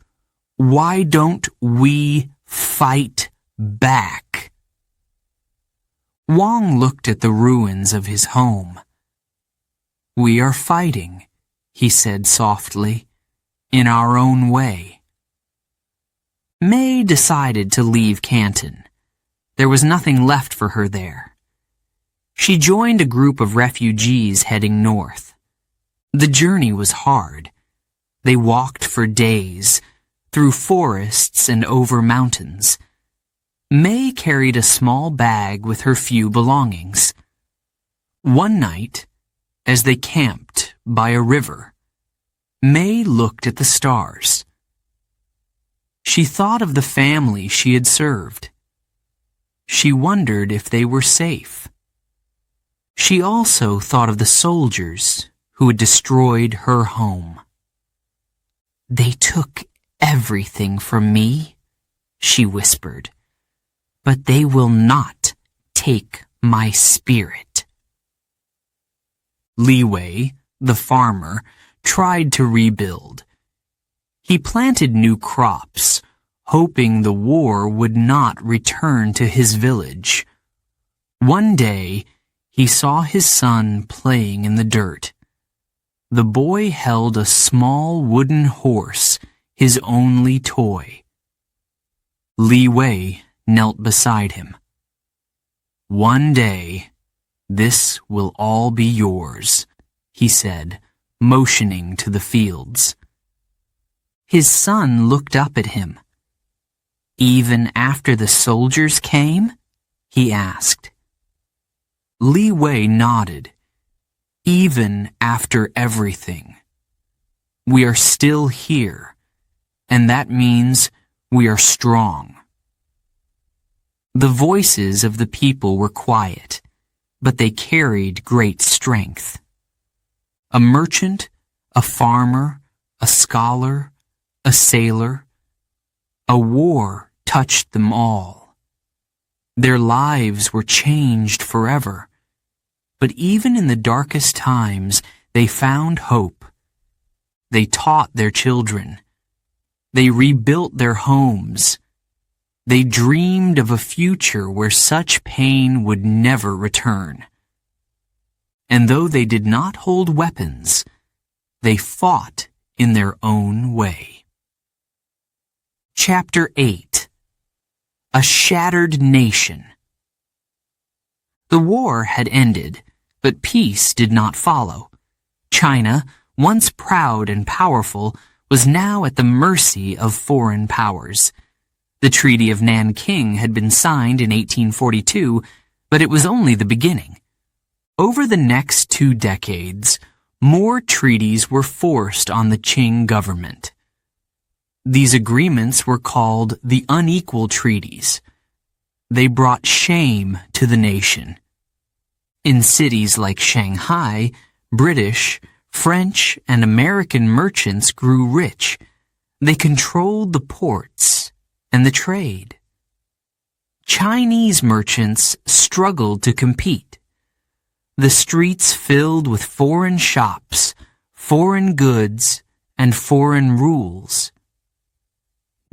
why don't we fight back?" Wang looked at the ruins of his home. "We are fighting," he said softly, "in our own way." May decided to leave Canton. There was nothing left for her there. She joined a group of refugees heading north. The journey was hard. They walked for days, through forests and over mountains. May carried a small bag with her few belongings. One night, as they camped by a river, May looked at the stars. She thought of the family she had served. She wondered if they were safe. She also thought of the soldiers who had destroyed her home. "They took everything from me," she whispered, "but they will not take my spirit." Li Wei, the farmer, tried to rebuild. He planted new crops, hoping the war would not return to his village. One day, he saw his son playing in the dirt. The boy held a small wooden horse, his only toy. Li Wei knelt beside him. "One day, this will all be yours," he said, motioning to the fields. His son looked up at him. "Even after the soldiers came?" he asked. Li Wei nodded. "Even after everything. We are still here, and that means we are strong." The voices of the people were quiet, but they carried great strength. A merchant, a farmer, a scholar, a sailor, a war touched them all. Their lives were changed forever, but even in the darkest times, they found hope. They taught their children. They rebuilt their homes. They dreamed of a future where such pain would never return. And though they did not hold weapons, they fought in their own way. Chapter 8. A Shattered Nation. The war had ended, but peace did not follow. China, once proud and powerful, was now at the mercy of foreign powers. The Treaty of Nanking had been signed in 1842, but it was only the beginning. Over the next 2 decades, more treaties were forced on the Qing government. These agreements were called the unequal treaties. They brought shame to the nation. In cities like Shanghai, British, French, and American merchants grew rich. They controlled the ports and the trade. Chinese merchants struggled to compete. The streets filled with foreign shops, foreign goods, and foreign rules.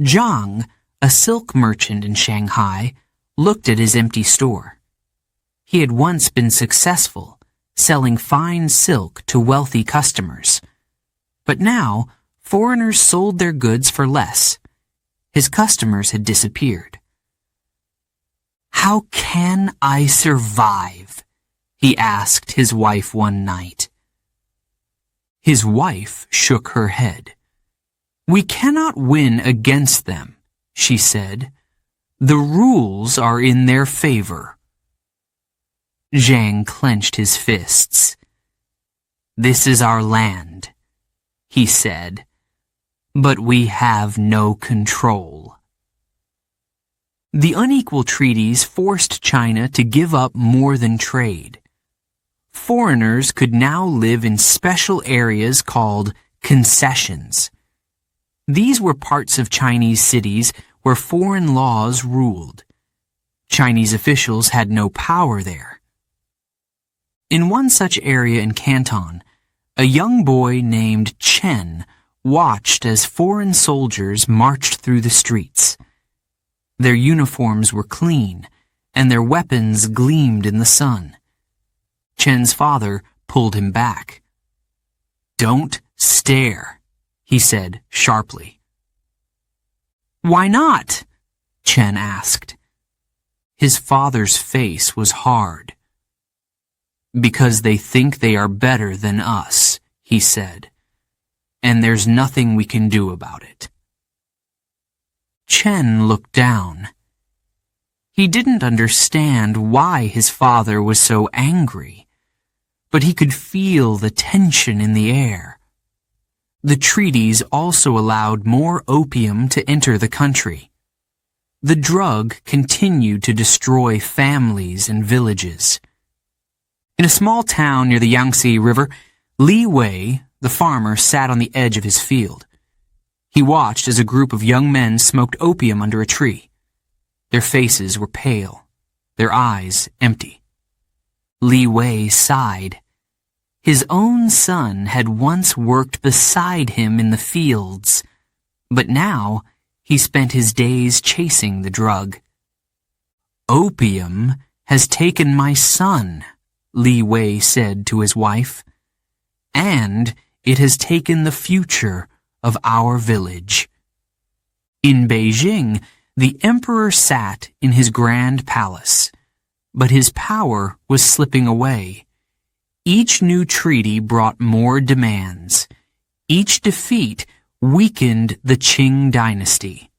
Zhang, a silk merchant in Shanghai, looked at his empty store. He had once been successful, selling fine silk to wealthy customers. But now, foreigners sold their goods for less. His customers had disappeared. "How can I survive?" he asked his wife one night. His wife shook her head. "We cannot win against them," she said. "The rules are in their favor." Zhang clenched his fists. "This is our land," he said, "but we have no control." The unequal treaties forced China to give up more than trade. Foreigners could now live in special areas called concessions. These were parts of Chinese cities where foreign laws ruled. Chinese officials had no power there. In one such area in Canton, a young boy named Chen watched as foreign soldiers marched through the streets. Their uniforms were clean, and their weapons gleamed in the sun. Chen's father pulled him back. "Don't stare," he said sharply. "Why not?" Chen asked. His father's face was hard. "Because they think they are better than us," he said, "and there's nothing we can do about it." Chen looked down. He didn't understand why his father was so angry, but he could feel the tension in the air. The treaties also allowed more opium to enter the country. The drug continued to destroy families and villages. In a small town near the Yangtze River, Li Wei, the farmer, sat on the edge of his field. He watched as a group of young men smoked opium under a tree. Their faces were pale, their eyes empty. Li Wei sighed. His own son had once worked beside him in the fields, but now he spent his days chasing the drug. "Opium has taken my son," Li Wei said to his wife, "and it has taken the future of our village." In Beijing, the emperor sat in his grand palace, but his power was slipping away. Each new treaty brought more demands. Each defeat weakened the Qing dynasty.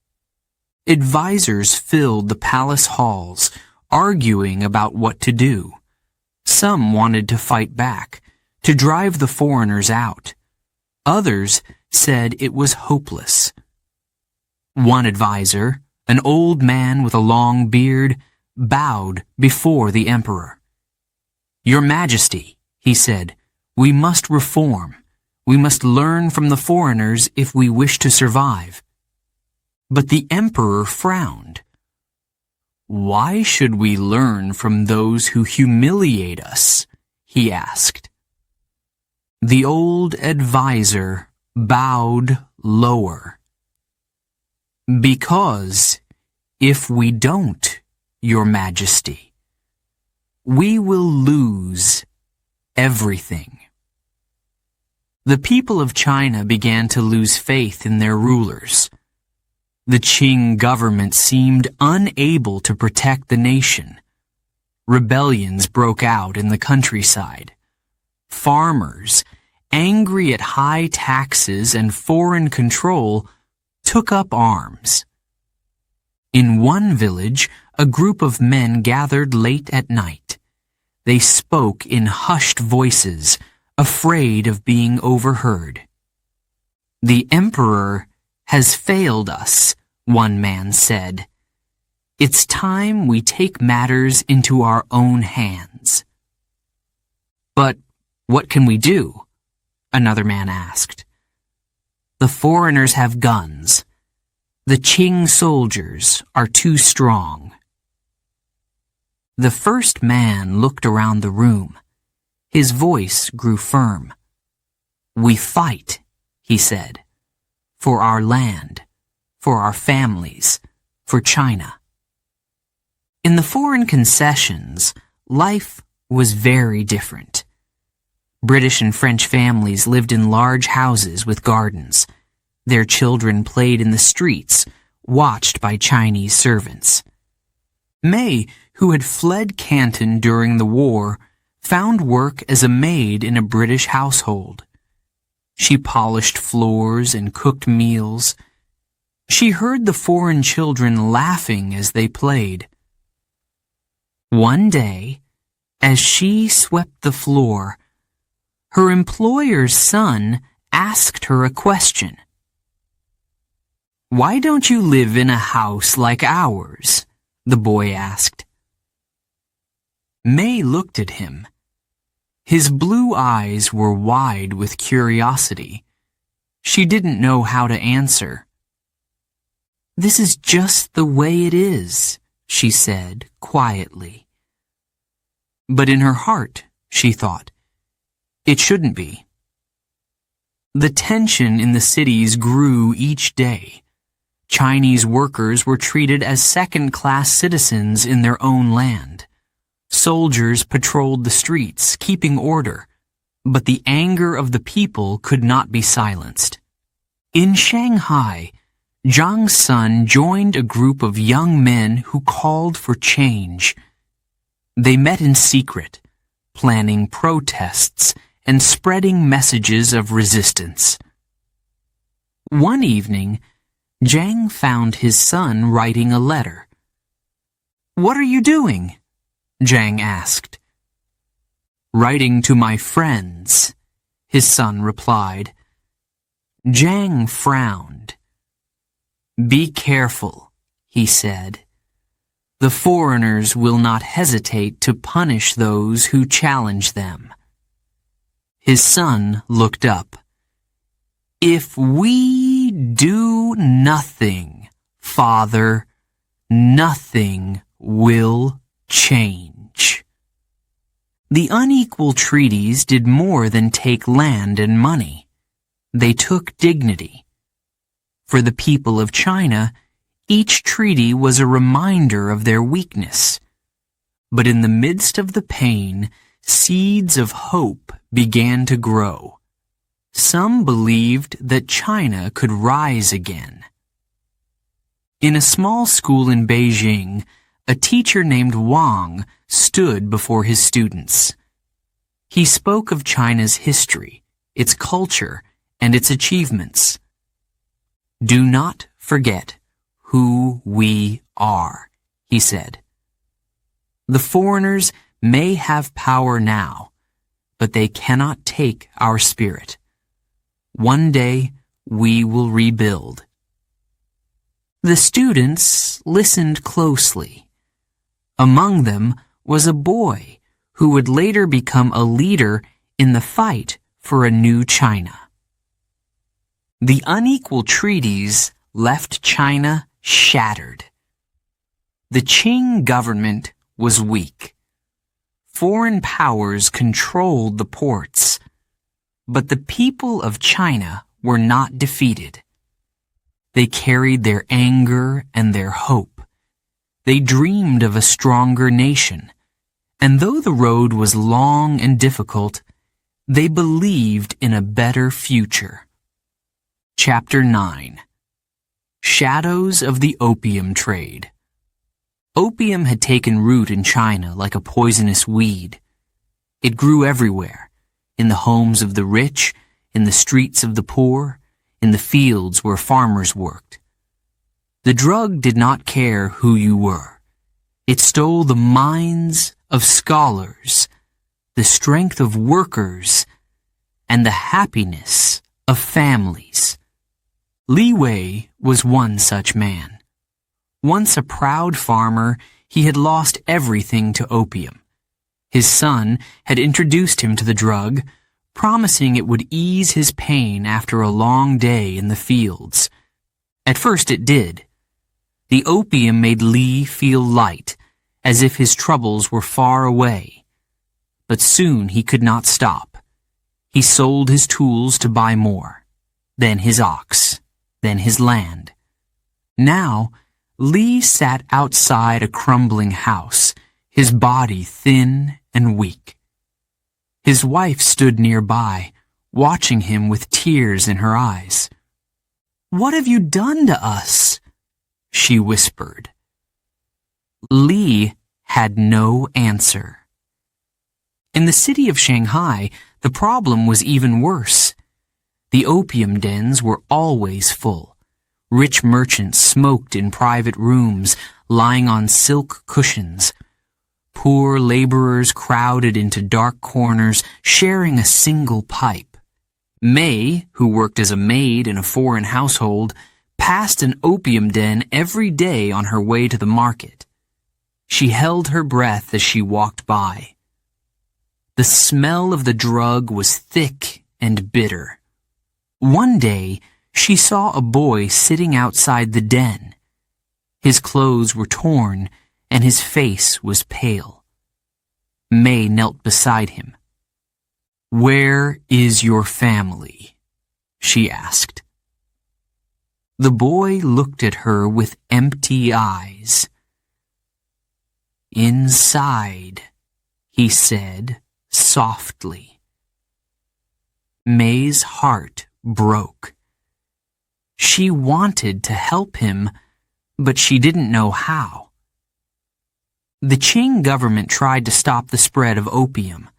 Advisors filled the palace halls, arguing about what to do. Some wanted to fight back, to drive the foreigners out. Others said it was hopeless. One advisor, an old man with a long beard, bowed before the emperor. "Your Majesty," he said, "we must reform. We must learn from the foreigners if we wish to survive." But the emperor frowned. "Why should we learn from those who humiliate us?" he asked. The old advisor bowed lower. "Because if we don't, Your Majesty, we will lose everything." The people of China began to lose faith in their rulers. The Qing government seemed unable to protect the nation. Rebellions broke out in the countryside. Farmers, angry at high taxes and foreign control, took up arms. In one village, a group of men gathered late at night. They spoke in hushed voices, afraid of being overheard. "The emperor has failed us," one man said. "It's time we take matters into our own hands." "But what can we do?" another man asked. "The foreigners have guns. The Qing soldiers are too strong." The first man looked around the room. His voice grew firm. "We fight," he said, "for our land, for our families, for China." In the foreign concessions, life was very different. British and French families lived in large houses with gardens. Their children played in the streets, watched by Chinese servants. May, who had fled Canton during the war, found work as a maid in a British household. She polished floors and cooked meals. She heard the foreign children laughing as they played. One day, as she swept the floor, her employer's son asked her a question. "Why don't you live in a house like ours?" the boy asked. May looked at him. His blue eyes were wide with curiosity. She didn't know how to answer. "This is just the way it is," she said quietly. But in her heart, she thought, it shouldn't be. The tension in the cities grew each day. Chinese workers were treated as second-class citizens in their own land. Soldiers patrolled the streets, keeping order, but the anger of the people could not be silenced. In Shanghai, Zhang's son joined a group of young men who called for change. They met in secret, planning protests and spreading messages of resistance. One evening, Zhang found his son writing a letter. "What are you doing?" Zhang asked. "Writing to my friends," his son replied. Zhang frowned. "Be careful," he said. "The foreigners will not hesitate to punish those who challenge them." His son looked up. "If we do nothing, Father, nothing will change." The unequal treaties did more than take land and money. They took dignity. For the people of China, each treaty was a reminder of their weakness. But in the midst of the pain, seeds of hope began to grow. Some believed that China could rise again. In a small school in Beijing, a teacher named Wang stood before his students. He spoke of China's history, its culture, and its achievements. "Do not forget who we are," he said. "The foreigners may have power now, but they cannot take our spirit. One day we will rebuild." The students listened closely. Among them was a boy who would later become a leader in the fight for a new China. The unequal treaties left China shattered. The Qing government was weak. Foreign powers controlled the ports, but the people of China were not defeated. They carried their anger and their hope. They dreamed of a stronger nation, and though the road was long and difficult, they believed in a better future. Chapter 9. Shadows of the Opium Trade. Opium had taken root in China like a poisonous weed. It grew everywhere, in the homes of the rich, in the streets of the poor, in the fields where farmers worked. The drug did not care who you were. It stole the minds of scholars, the strength of workers, and the happiness of families. Li Wei was one such man. Once a proud farmer, he had lost everything to opium. His son had introduced him to the drug, promising it would ease his pain after a long day in the fields. At first it did. The opium made Li feel light, as if his troubles were far away. But soon he could not stop. He sold his tools to buy more, then his ox, then his land. Now, Li sat outside a crumbling house, his body thin and weak. His wife stood nearby, watching him with tears in her eyes. "What have you done to us?" she whispered. Li had no answer. In the city of Shanghai, the problem was even worse. The opium dens were always full. Rich merchants smoked in private rooms, lying on silk cushions. Poor laborers crowded into dark corners, sharing a single pipe. May, who worked as a maid in a foreign household, passed an opium den every day on her way to the market. She held her breath as she walked by. The smell of the drug was thick and bitter. One day, she saw a boy sitting outside the den. His clothes were torn, and his face was pale. May knelt beside him. "Where is your family?" she asked. The boy looked at her with empty eyes. "Inside," he said softly. May's heart broke. She wanted to help him, but she didn't know how. The Qing government tried to stop the spread of opium.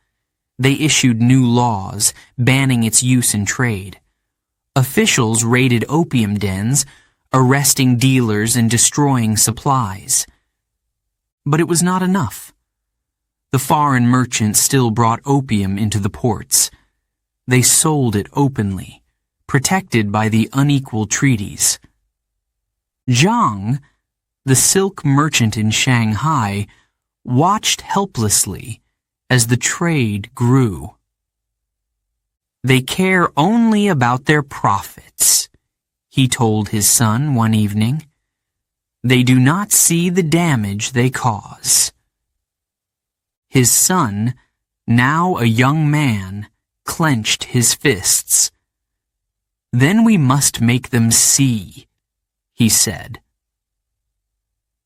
They issued new laws, banning its use in trade. Officials raided opium dens, arresting dealers and destroying supplies. But it was not enough. The foreign merchants still brought opium into the ports. They sold it openly, protected by the unequal treaties. Zhang, the silk merchant in Shanghai, watched helplessly as the trade grew. "They care only about their profits," he told his son one evening. "They do not see the damage they cause." His son, now a young man, clenched his fists. "Then we must make them see," he said.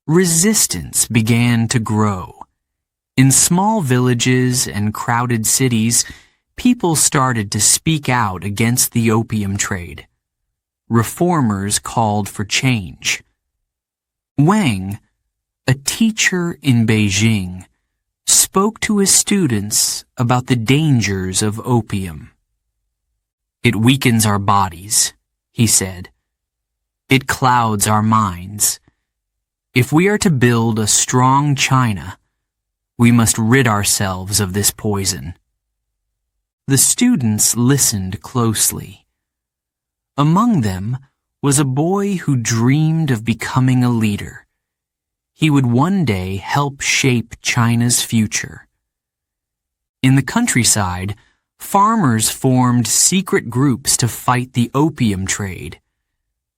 Resistance began to grow. In small villages and crowded cities, people started to speak out against the opium trade. Reformers called for change. Wang, a teacher in Beijing, spoke to his students about the dangers of opium. "It weakens our bodies," he said. "It clouds our minds. If we are to build a strong China, we must rid ourselves of this poison." The students listened closely. Among them was a boy who dreamed of becoming a leader. he would one day help shape China's future. In the countryside, farmers formed secret groups to fight the opium trade.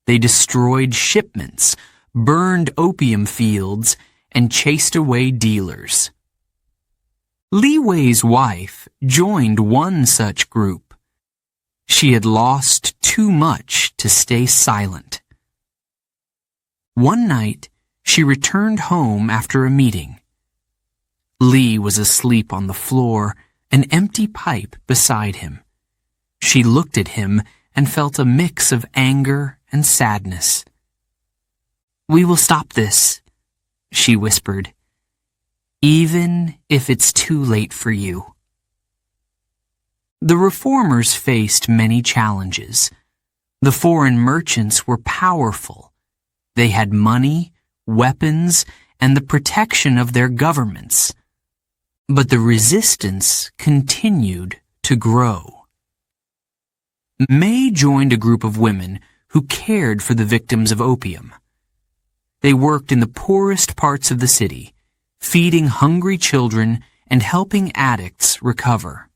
They destroyed shipments, burned opium fields, and chased away dealers. Li Wei's wife joined one such group. She had lost too much to stay silent. One night, she returned home after a meeting. Li was asleep on the floor, an empty pipe beside him. She looked at him and felt a mix of anger and sadness. "We will stop this," she whispered, "even if it's too late for you." The reformers faced many challenges. The foreign merchants were powerful. They had money, weapons, and the protection of their governments. But the resistance continued to grow. May joined a group of women who cared for the victims of opium. They worked in the poorest parts of the city, feeding hungry children and helping addicts recover.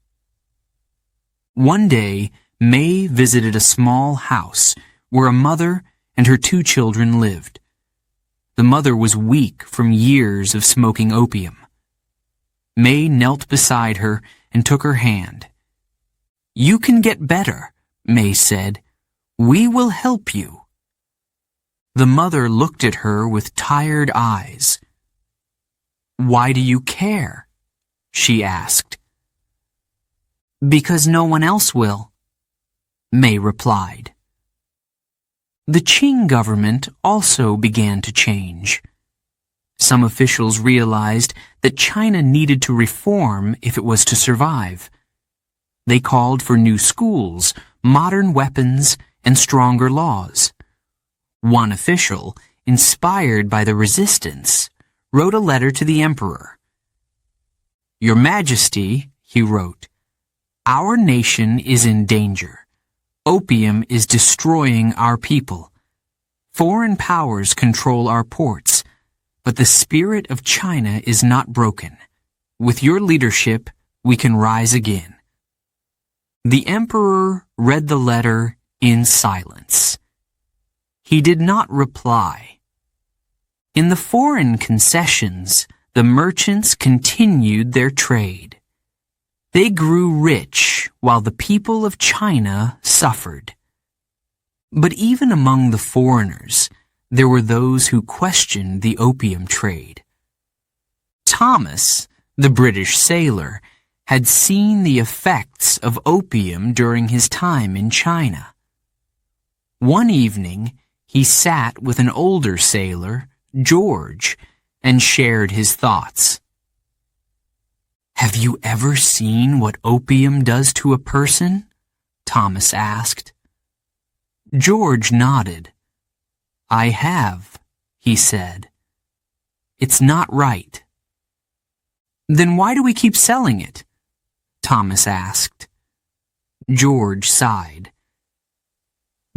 One day, May visited a small house where a mother and her 2 children lived. The mother was weak from years of smoking opium. May knelt beside her and took her hand. "You can get better," May said. "We will help you." The mother looked at her with tired eyes. "Why do you care?" she asked. "Because no one else will," May replied. The Qing government also began to change. Some officials realized that China needed to reform if it was to survive. They called for new schools, modern weapons, and stronger laws. One official, inspired by the resistance, wrote a letter to the emperor. "Your Majesty," he wrote, "our nation is in danger. Opium is destroying our people. Foreign powers control our ports, but the spirit of China is not broken. With your leadership, we can rise again." The emperor read the letter in silence. He did not reply. In the foreign concessions, the merchants continued their trade. They grew rich while the people of China suffered. But even among the foreigners, there were those who questioned the opium trade. Thomas, the British sailor, had seen the effects of opium during his time in China. One evening, he sat with an older sailor, George, and shared his thoughts. "Have you ever seen what opium does to a person?" Thomas asked. George nodded. "I have," he said. "It's not right." "Then why do we keep selling it?" Thomas asked. George sighed.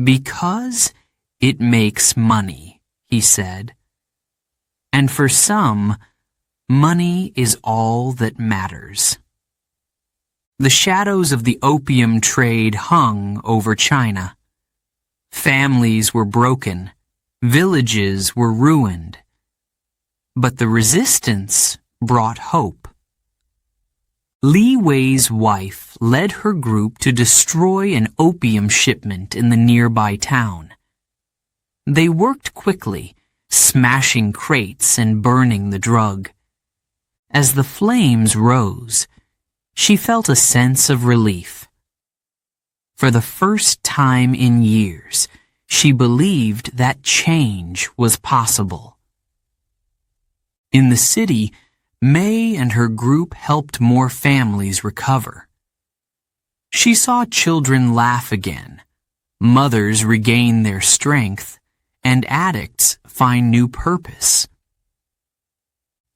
"Because it makes money," he said. "And for some, money is all that matters." The shadows of the opium trade hung over China. Families were broken, villages were ruined. But the resistance brought hope. Li Wei's wife led her group to destroy an opium shipment in the nearby town. They worked quickly, smashing crates and burning the drug. As the flames rose, she felt a sense of relief. For the first time in years, she believed that change was possible. In the city, May and her group helped more families recover. She saw children laugh again, mothers regain their strength, and addicts find new purpose.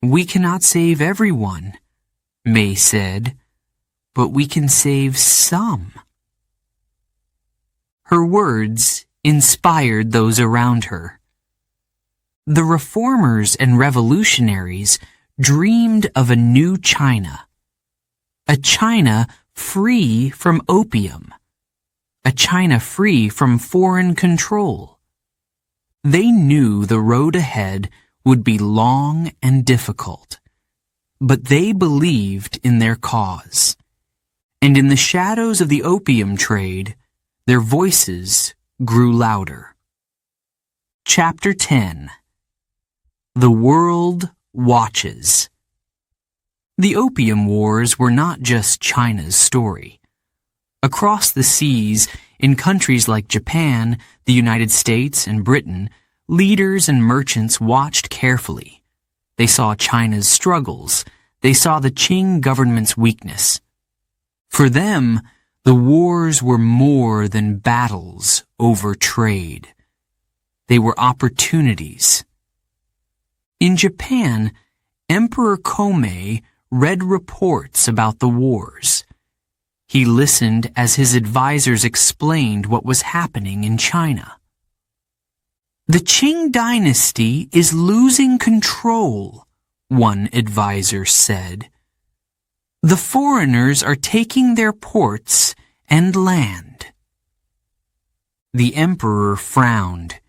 "We cannot save everyone," May said, "but we can save some." Her words inspired those around her. The reformers and revolutionaries dreamed of a new China, a China free from opium, a China free from foreign control. They knew the road ahead would be long and difficult, but they believed in their cause. And in the shadows of the opium trade, their voices grew louder. Chapter 10. The World Watches. The Opium Wars were not just China's story. Across the seas, in countries like Japan, the United States, and Britain, leaders and merchants watched carefully. They saw China's struggles. They saw the Qing government's weakness. For them, the wars were more than battles over trade. They were opportunities. In Japan, Emperor Komei read reports about the wars. He listened as his advisors explained what was happening in China. The Qing dynasty is losing control, one advisor said. The foreigners are taking their ports and land. The emperor frowned.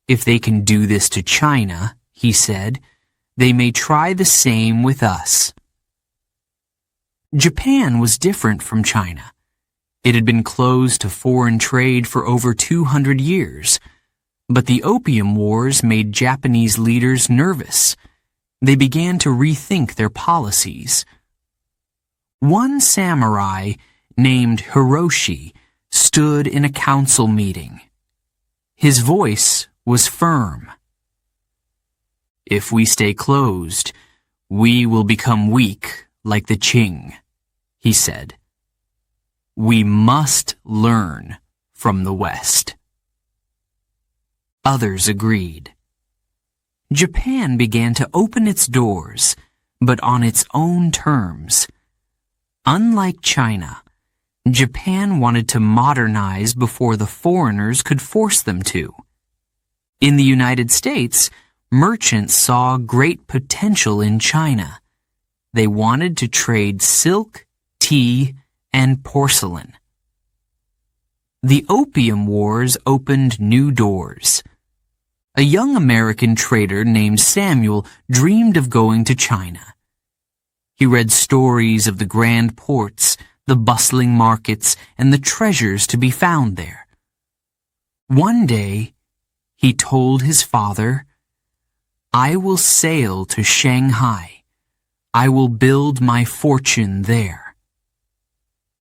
If they can do this to China, he said, they may try the same with us. Japan was different from China. It had been closed to foreign trade for over 200 years, but the Opium Wars made Japanese leaders nervous. They began to rethink their policies. One samurai, named Hiroshi, stood in a council meeting. His voice was firm. If we stay closed, we will become weak like the Qing, he said. We must learn from the West. Others agreed. Japan began to open its doors, but on its own terms. Unlike China, Japan wanted to modernize before the foreigners could force them to. In the United States, merchants saw great potential in China. They wanted to trade silk, tea, and porcelain. The Opium Wars opened new doors. A young American trader named Samuel dreamed of going to China. He read stories of the grand ports, the bustling markets, and the treasures to be found there. One day, he told his father, "I will sail to Shanghai. I will build my fortune there."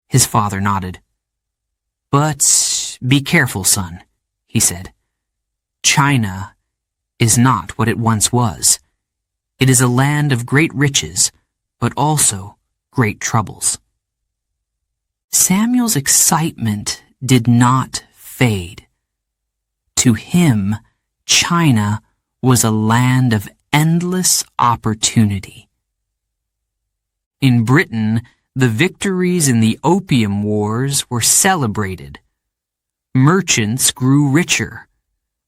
His father nodded. "But be careful, son," he said. "China is not what it once was. It is a land of great riches, but also great troubles." Samuel's excitement did not fade. To him, China was a land of endless opportunity. In Britain, the victories in the Opium Wars were celebrated. Merchants grew richer.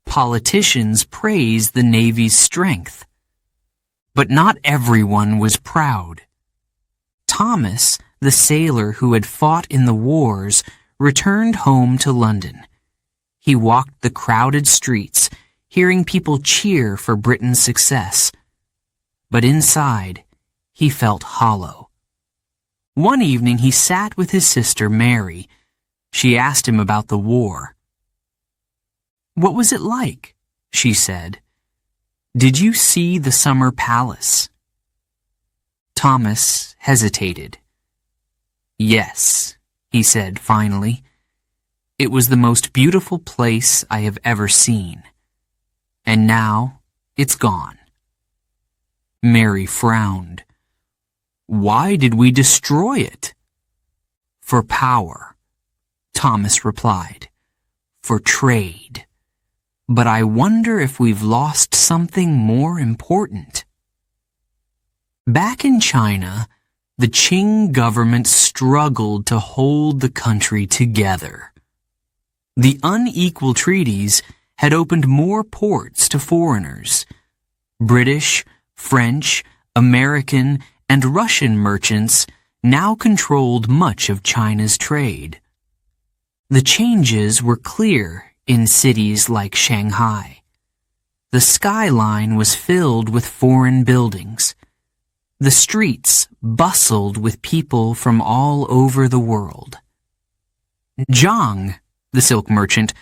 Politicians praised the Navy's strength. But not everyone was proud. Thomas, the sailor who had fought in the wars, returned home to London. He walked the crowded streets, hearing people cheer for Britain's success. But inside, he felt hollow. One evening he sat with his sister Mary. She asked him about the war. "What was it like?" she said. "Did you see the Summer Palace?" Thomas hesitated. "Yes," he said finally. "It was the most beautiful place I have ever seen. And now it's gone." Mary frowned. "Why did we destroy it?" "For power," Thomas replied. "For trade. But I wonder if we've lost something more important." Back in China, the Qing government struggled to hold the country together. The unequal treaties had opened more ports to foreigners. British, French, American, and Russian merchants now controlled much of China's trade. The changes were clear in cities like Shanghai. The skyline was filled with foreign buildings. The streets bustled with people from all over the world. Zhang, the silk merchant,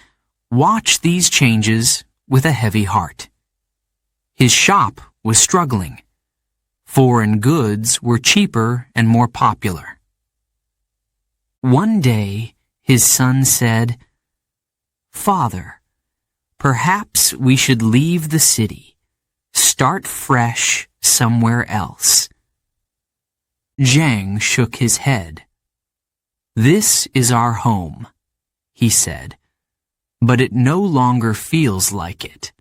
watched these changes with a heavy heart. His shop was struggling. Foreign goods were cheaper and more popular. One day, his son said, "Father, perhaps we should leave the city, start fresh somewhere else." Zhang shook his head. "This is our home," he said, "but it no longer feels like it."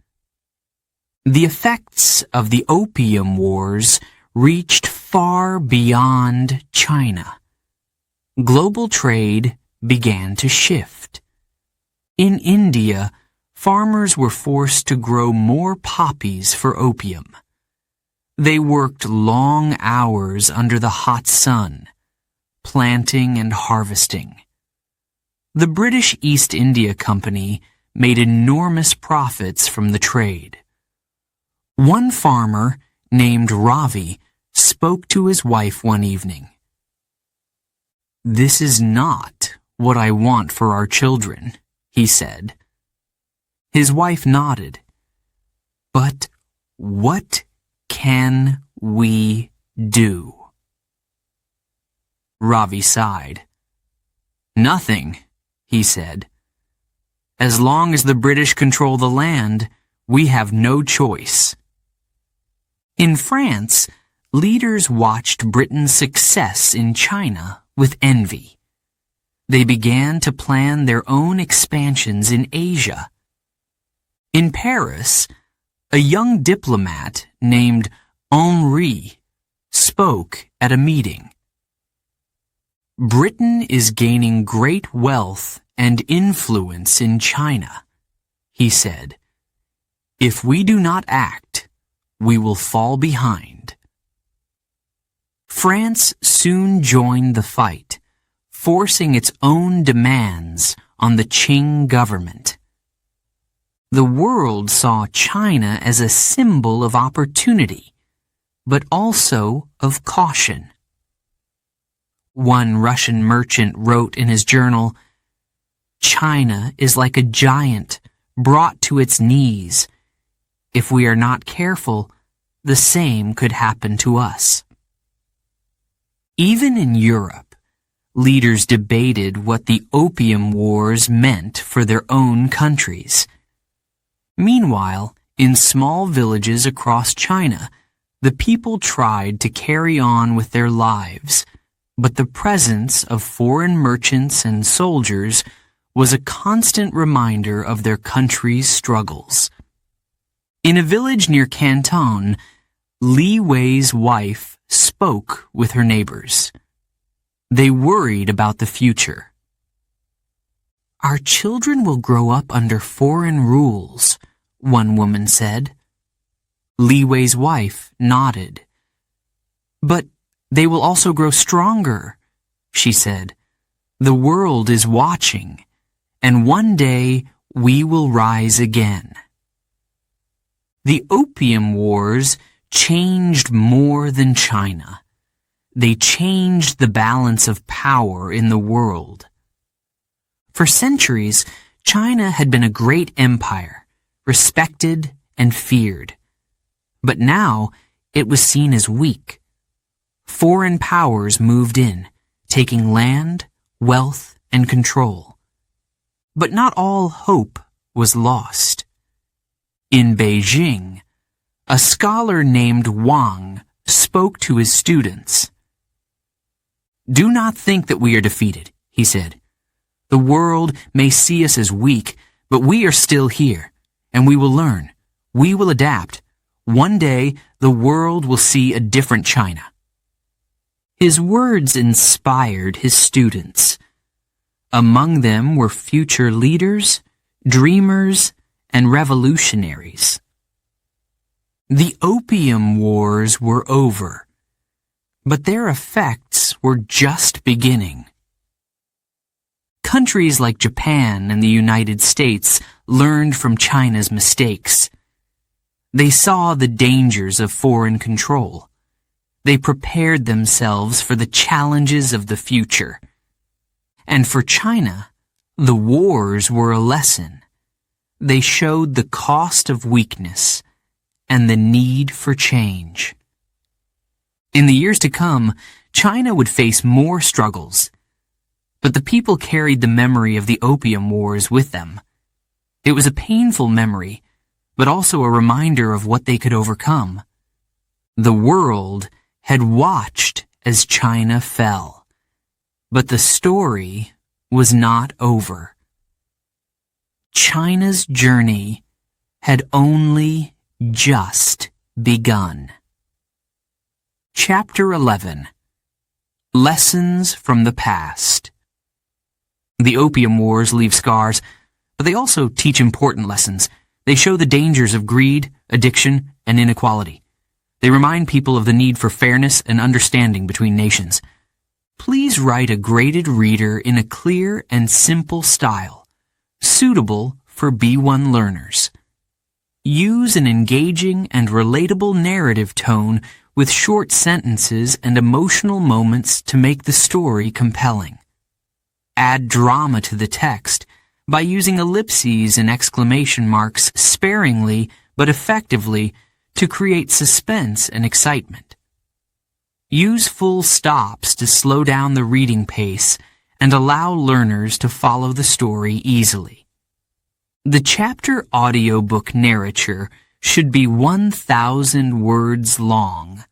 The effects of the Opium Wars reached far beyond China. Global trade began to shift. In India, farmers were forced to grow more poppies for opium. They worked long hours under the hot sun, planting and harvesting. The British East India Company made enormous profits from the trade. One farmer, named Ravi, spoke to his wife one evening. "This is not what I want for our children," he said. His wife nodded. "But what can we do?" Ravi sighed. "Nothing," he said. "As long as the British control the land, we have no choice." In France, leaders watched Britain's success in China with envy. They began to plan their own expansions in Asia. In Paris, a young diplomat named Henri spoke at a meeting. "Britain is gaining great wealth and influence in China," he said. "If we do not act, we will fall behind." France soon joined the fight, forcing its own demands on the Qing government. The world saw China as a symbol of opportunity, but also of caution. One Russian merchant wrote in his journal, "China is like a giant brought to its knees. If we are not careful, the same could happen to us." Even in Europe, leaders debated what the Opium Wars meant for their own countries. Meanwhile, in small villages across China, the people tried to carry on with their lives, but the presence of foreign merchants and soldiers was a constant reminder of their country's struggles. In a village near Canton, Li Wei's wife spoke with her neighbors. They worried about the future. "Our children will grow up under foreign rules," one woman said. Li Wei's wife nodded. "But they will also grow stronger," she said. "The world is watching, and one day we will rise again." The Opium Wars changed more than China. They changed the balance of power in the world. For centuries, China had been a great empire, respected and feared. But now it was seen as weak. Foreign powers moved in, taking land, wealth, and control. But not all hope was lost. In Beijing, a scholar named Wang spoke to his students. "Do not think that we are defeated," he said. "The world may see us as weak, but we are still here, and we will learn. We will adapt. One day, the world will see a different China." His words inspired his students. Among them were future leaders, dreamers, and revolutionaries. The Opium Wars were over, but their effects were just beginning. Countries like Japan and the United States learned from China's mistakes. They saw the dangers of foreign control. They prepared themselves for the challenges of the future. And for China, the wars were a lesson. They showed the cost of weakness and the need for change. In the years to come, China would face more struggles. But the people carried the memory of the Opium Wars with them. It was a painful memory, but also a reminder of what they could overcome. The world had watched as China fell. But the story was not over. China's journey had only just begun. Chapter 11. Lessons from the Past. The Opium Wars leave scars, but they also teach important lessons. They show the dangers of greed, addiction, and inequality. They remind people of the need for fairness and understanding between nations. Please write a graded reader in a clear and simple style, suitable for B1 learners. Use an engaging and relatable narrative tone with short sentences and emotional moments to make the story compelling. Add drama to the text by using ellipses and exclamation marks sparingly but effectively to create suspense and excitement. Use full stops to slow down the reading pace and allow learners to follow the story easily. The chapter audiobook narrature should be 1,000 words long,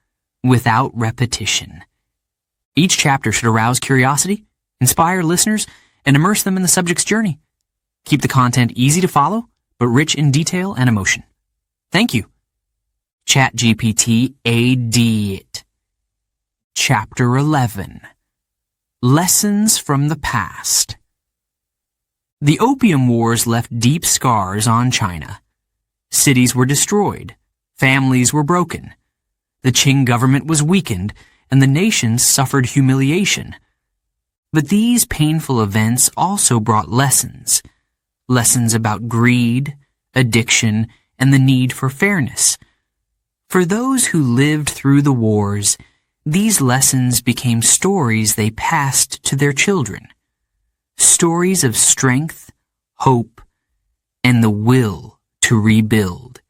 without repetition. Each chapter should arouse curiosity, inspire listeners, and immerse them in the subject's journey. Keep the content easy to follow, but rich in detail and emotion. Thank you. ChatGPT AD it. Chapter 11. Lessons from the Past. The Opium Wars left deep scars on China. Cities were destroyed. Families were broken. The Qing government was weakened, and the nation suffered humiliation. But these painful events also brought lessons. Lessons about greed, addiction, and the need for fairness. For those who lived through the wars, these lessons became stories they passed to their children. Stories of strength, hope, and the will to rebuild.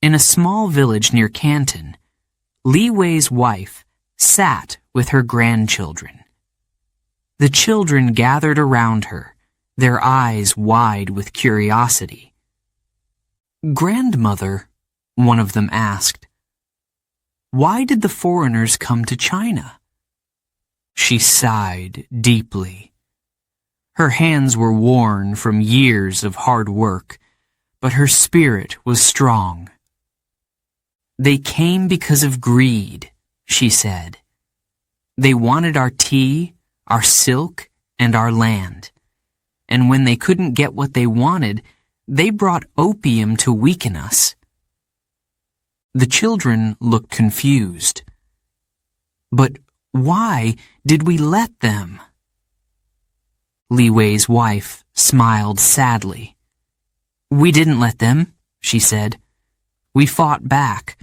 In a small village near Canton, Li Wei's wife sat with her grandchildren. The children gathered around her, their eyes wide with curiosity. "Grandmother," one of them asked, "why did the foreigners come to China?" She sighed deeply. Her hands were worn from years of hard work, but her spirit was strong. "They came because of greed," she said. "They wanted our tea, our silk, and our land. And when they couldn't get what they wanted, they brought opium to weaken us." The children looked confused. "But why did we let them?" Li Wei's wife smiled sadly. "We didn't let them," she said. "We fought back,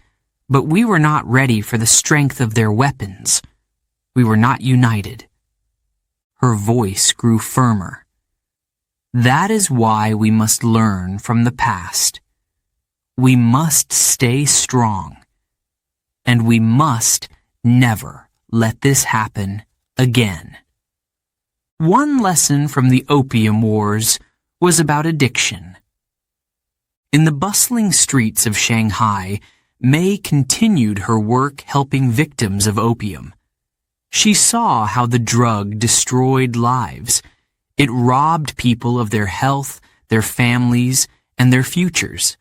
but we were not ready for the strength of their weapons. We were not united." Her voice grew firmer. "That is why we must learn from the past. We must stay strong, and we must never let this happen again." One lesson from the Opium Wars was about addiction. In the bustling streets of Shanghai, May continued her work helping victims of opium. She saw how the drug destroyed lives. It robbed people of their health, their families, and their futures.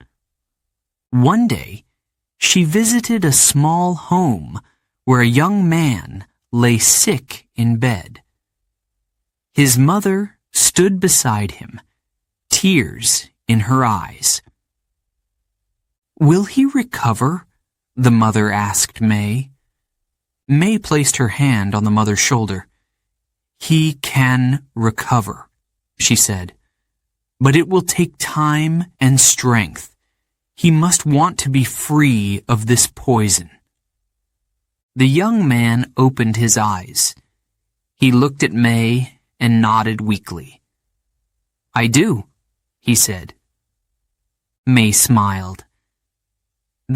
One day, she visited a small home where a young man lay sick in bed. His mother stood beside him, tears in her eyes. "Will he recover?" the mother asked May. May placed her hand on the mother's shoulder. "He can recover," she said. "But it will take time and strength. He must want to be free of this poison." The young man opened his eyes. He looked at May and nodded weakly. "I do," he said. May smiled.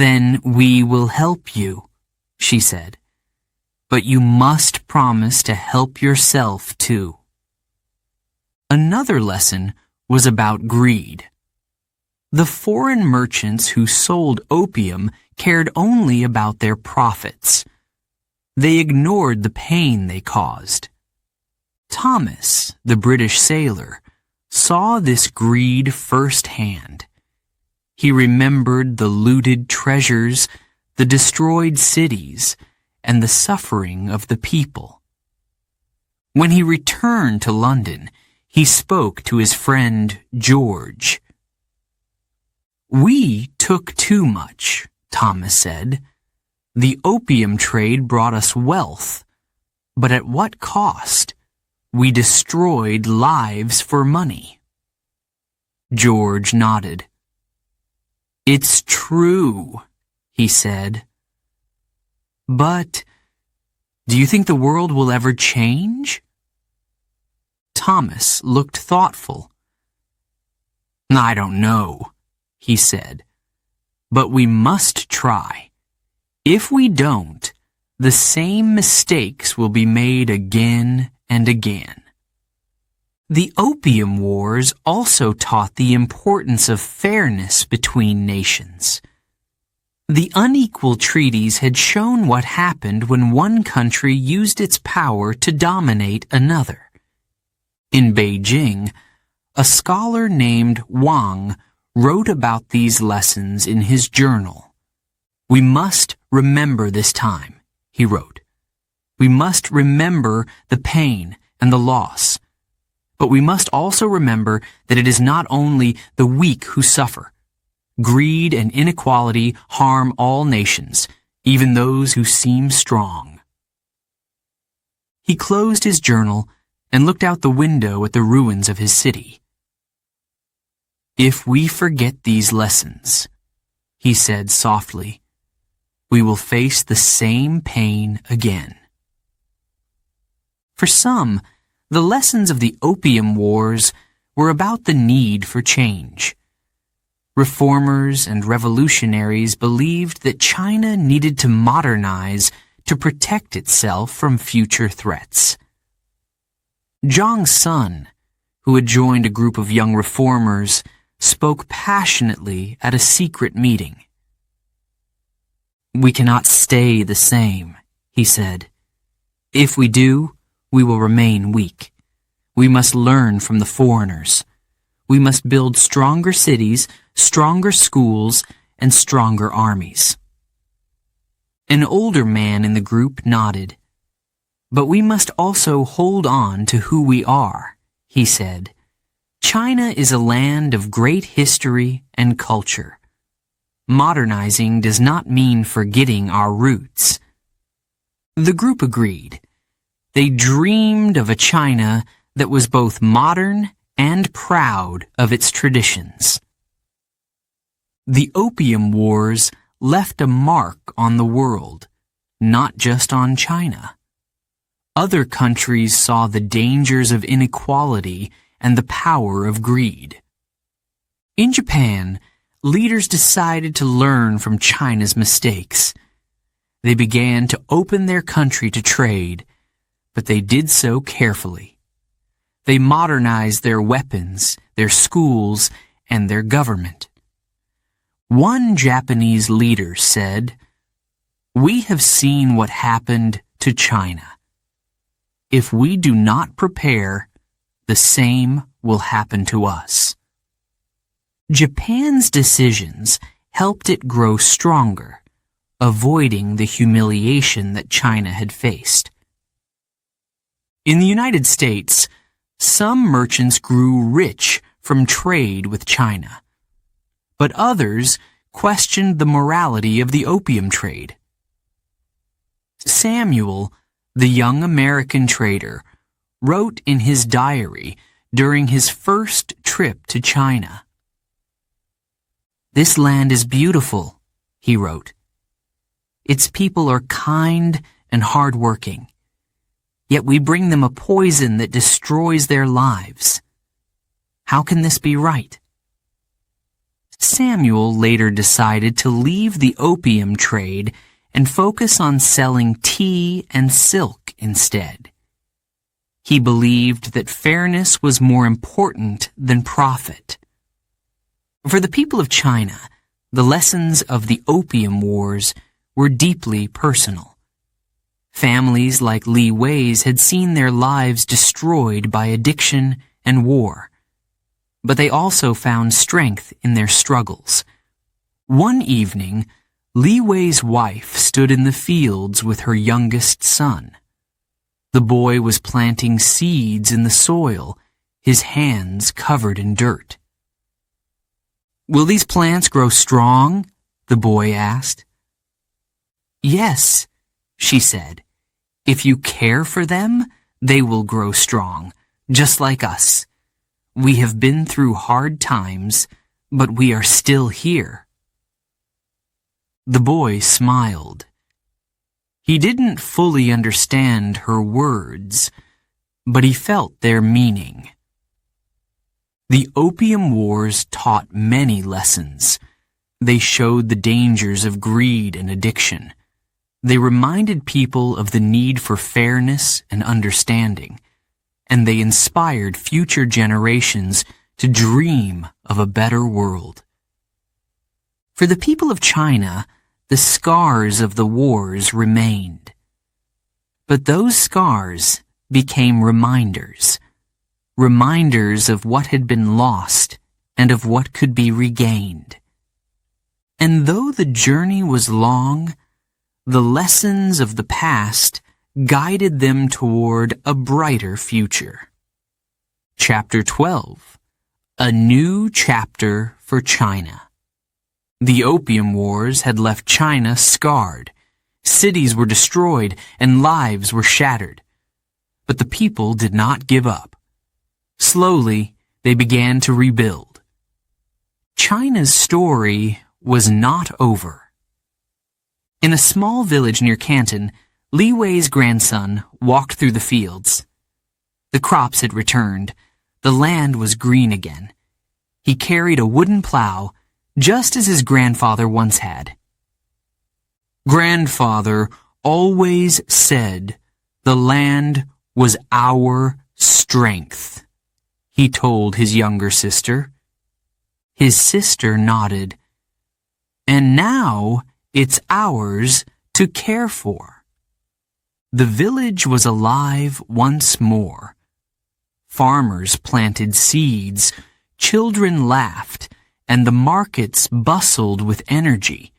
"Then we will help you," she said. "But you must promise to help yourself too." Another lesson was about greed. The foreign merchants who sold opium cared only about their profits. They ignored the pain they caused. Thomas, the British sailor, saw this greed firsthand. He remembered the looted treasures, the destroyed cities, and the suffering of the people. When he returned to London, he spoke to his friend George. "We took too much," Thomas said. "The opium trade brought us wealth, but at what cost? We destroyed lives for money." George nodded. "It's true," he said. "But do you think the world will ever change?" Thomas looked thoughtful. "I don't know," he said. "But we must try. If we don't, the same mistakes will be made again and again." The Opium Wars also taught the importance of fairness between nations. The unequal treaties had shown what happened when one country used its power to dominate another. In Beijing, a scholar named Wang wrote about these lessons in his journal. "We must remember this time," he wrote. "We must remember the pain and the loss. But we must also remember that it is not only the weak who suffer. Greed and inequality harm all nations, even those who seem strong." He closed his journal and looked out the window at the ruins of his city. "If we forget these lessons," he said softly, "we will face the same pain again." For some, the lessons of the Opium Wars were about the need for change. Reformers and revolutionaries believed that China needed to modernize to protect itself from future threats. Zhang's son, who had joined a group of young reformers, spoke passionately at a secret meeting. "We cannot stay the same," he said. "If we do, we will remain weak. We must learn from the foreigners. We must build stronger cities, stronger schools, and stronger armies." An older man in the group nodded. "But we must also hold on to who we are," he said. "China is a land of great history and culture. Modernizing does not mean forgetting our roots." The group agreed. They dreamed of a China that was both modern and proud of its traditions. The Opium Wars left a mark on the world, not just on China. Other countries saw the dangers of inequality and the power of greed. In Japan, leaders decided to learn from China's mistakes. They began to open their country to trade, but they did so carefully. They modernized their weapons, their schools, and their government. One Japanese leader said, "We have seen what happened to China. If we do not prepare, the same will happen to us." Japan's decisions helped it grow stronger, avoiding the humiliation that China had faced. In the United States, some merchants grew rich from trade with China. but others questioned the morality of the opium trade. Samuel, the young American trader, wrote in his diary during his first trip to China. "This land is beautiful," he wrote. "Its people are kind and hard-working. Yet we bring them a poison that destroys their lives. How can this be right?" Samuel later decided to leave the opium trade and focus on selling tea and silk instead. He believed that fairness was more important than profit. For the people of China, the lessons of the Opium Wars were deeply personal. Families like Li Wei's had seen their lives destroyed by addiction and war, but they also found strength in their struggles. One evening, Li Wei's wife stood in the fields with her youngest son. The boy was planting seeds in the soil, his hands covered in dirt. "Will these plants grow strong?" the boy asked. "Yes," she said. "If you care for them, they will grow strong, just like us. We have been through hard times, but we are still here." The boy smiled. He didn't fully understand her words, but he felt their meaning. The Opium Wars taught many lessons. They showed the dangers of greed and addiction. They reminded people of the need for fairness and understanding, and they inspired future generations to dream of a better world. For the people of China, the scars of the wars remained. But those scars became reminders of what had been lost and of what could be regained. And though the journey was long, the lessons of the past guided them toward a brighter future. Chapter 12. A New Chapter for China. The Opium Wars had left China scarred. Cities were destroyed and lives were shattered. But the people did not give up. Slowly, they began to rebuild. China's story was not over. In a small village near Canton, Li Wei's grandson walked through the fields. The crops had returned. The land was green again. He carried a wooden plow, just as his grandfather once had. "Grandfather always said the land was our strength," he told his younger sister. His sister nodded. "And now it's ours to care for." The village was alive once more. Farmers planted seeds, children laughed, and the markets bustled with energy.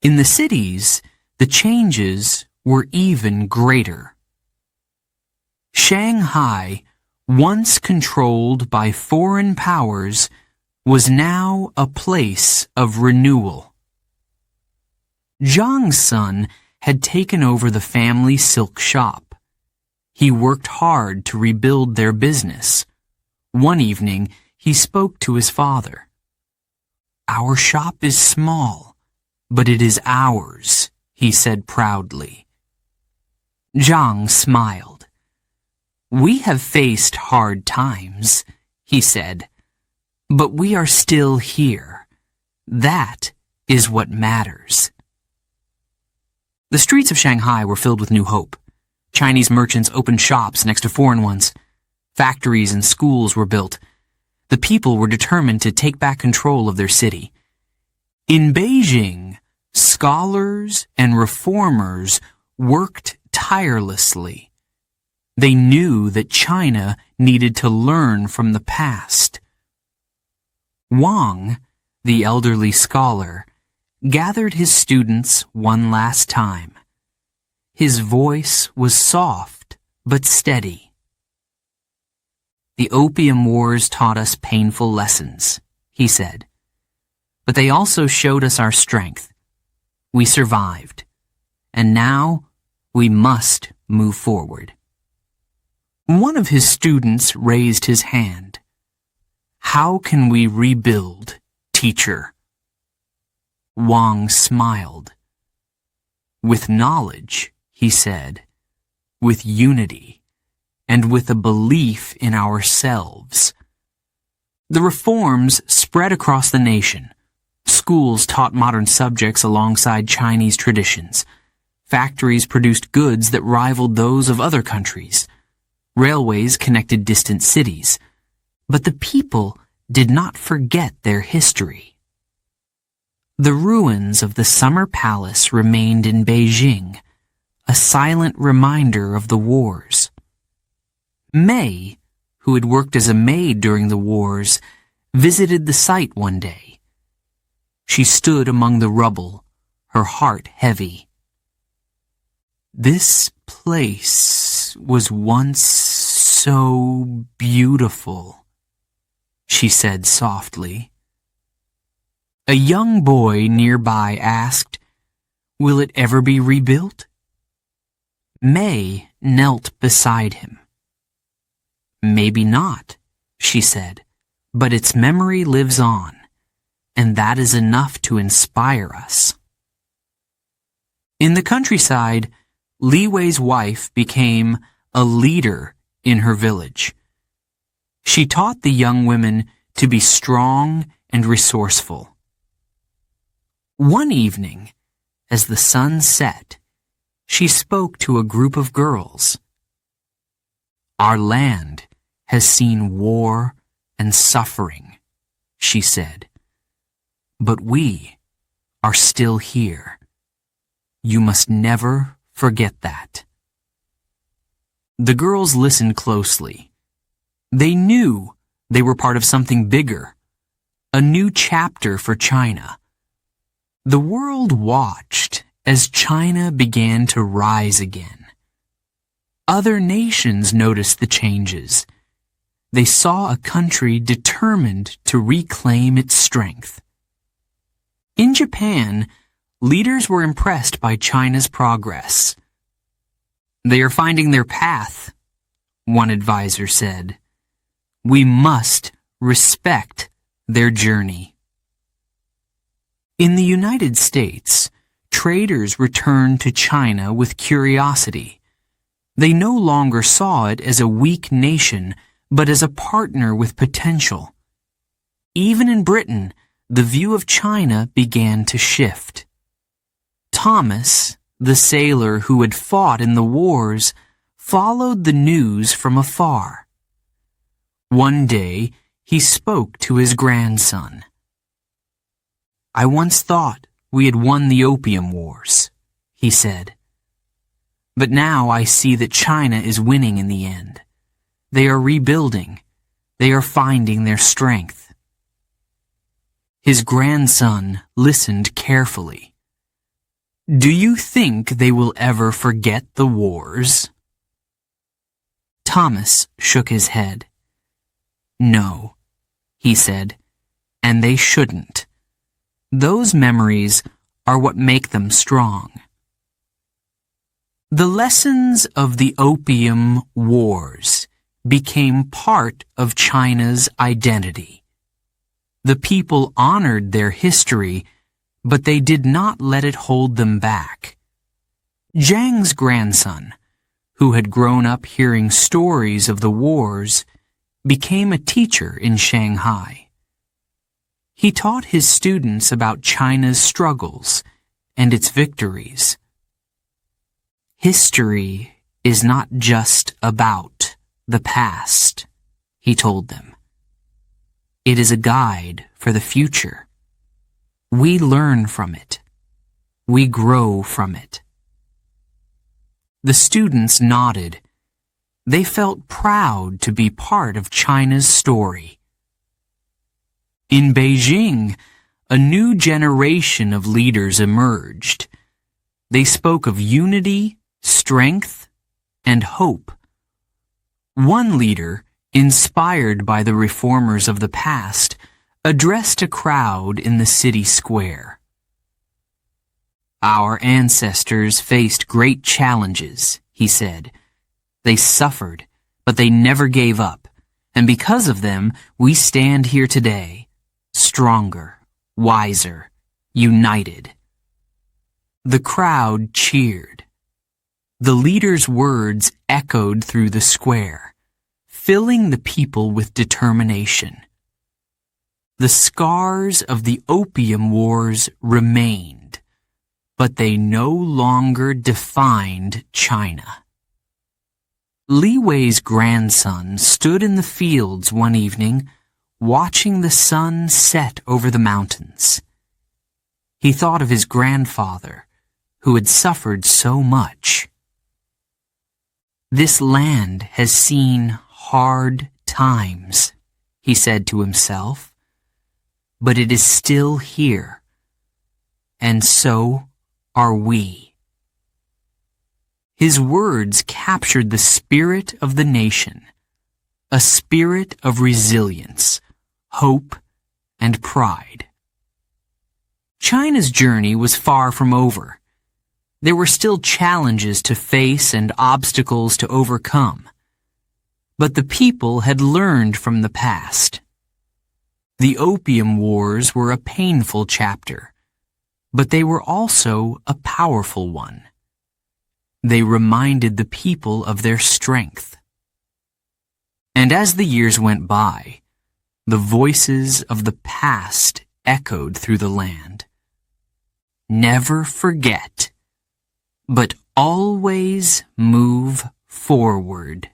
In the cities, the changes were even greater. Shanghai, once controlled by foreign powers, was now a place of renewal. Zhang's son had taken over the family silk shop. He worked hard to rebuild their business. One evening, he spoke to his father. "Our shop is small, but it is ours," he said proudly. Zhang smiled. "We have faced hard times," he said, "but we are still here. That is what matters." The streets of Shanghai were filled with new hope. Chinese merchants opened shops next to foreign ones. Factories and schools were built. The people were determined to take back control of their city. In Beijing, scholars and reformers worked tirelessly. They knew that China needed to learn from the past. Wang, the elderly scholar, gathered his students one last time. His voice was soft but steady. "The Opium Wars taught us painful lessons," he said. but they also showed us our strength. We survived. And now we must move forward. One of his students raised his hand. How can we rebuild, teacher? Wang smiled. With knowledge, he said, with unity, and with a belief in ourselves. The reforms spread across the nation. Schools taught modern subjects alongside Chinese traditions. Factories produced goods that rivaled those of other countries. Railways connected distant cities. But the people did not forget their history. The ruins of the Summer Palace remained in Beijing, a silent reminder of the wars. May, who had worked as a maid during the wars, visited the site one day. She stood among the rubble, her heart heavy. This place was once so beautiful, she said softly. A young boy nearby asked, "Will it ever be rebuilt?" May knelt beside him. "Maybe not," she said, "but its memory lives on, and that is enough to inspire us." In the countryside, Li Wei's wife became a leader in her village. She taught the young women to be strong and resourceful. One evening, as the sun set, she spoke to a group of girls. "Our land has seen war and suffering," she said, "but we are still here. You must never forget that." The girls listened closely. They knew they were part of something bigger, a new chapter for China. The world watched as China began to rise again. Other nations noticed the changes. They saw a country determined to reclaim its strength. In Japan, leaders were impressed by China's progress. "They are finding their path," one advisor said. "We must respect their journey." In the United States, traders returned to China with curiosity. They no longer saw it as a weak nation, but as a partner with potential. Even in Britain, the view of China began to shift. Thomas, the sailor who had fought in the wars, followed the news from afar. One day, he spoke to his grandson. "I once thought we had won the Opium Wars," he said. "But now I see that China is winning in the end. They are rebuilding. They are finding their strength." His grandson listened carefully. "Do you think they will ever forget the wars?" Thomas shook his head. "No," he said, "and they shouldn't. Those memories are what make them strong." The lessons of the Opium Wars became part of China's identity. The people honored their history, but they did not let it hold them back. Zhang's grandson, who had grown up hearing stories of the wars, became a teacher in Shanghai. He taught his students about China's struggles and its victories. "History is not just about the past," he told them. "It is a guide for the future. We learn from it. We grow from it." The students nodded. They felt proud to be part of China's story. In Beijing, a new generation of leaders emerged. They spoke of unity, strength, and hope. One leader, inspired by the reformers of the past, addressed a crowd in the city square. Our ancestors faced great challenges, he said. They suffered, but they never gave up, and because of them, we stand here today, stronger, wiser, united. The crowd cheered. The leader's words echoed through the square, filling the people with determination. The scars of the Opium Wars remained, but they no longer defined China. Li Wei's grandson stood in the fields one evening, watching the sun set over the mountains. He thought of his grandfather, who had suffered so much. This land has seen hard times, he said to himself, but it is still here, and so are we. His words captured the spirit of the nation, a spirit of resilience, hope, and pride. China's journey was far from over. There were still challenges to face and obstacles to overcome. But the people had learned from the past. The Opium Wars were a painful chapter, but they were also a powerful one. They reminded the people of their strength. And as the years went by, the voices of the past echoed through the land. Never forget, but always move forward.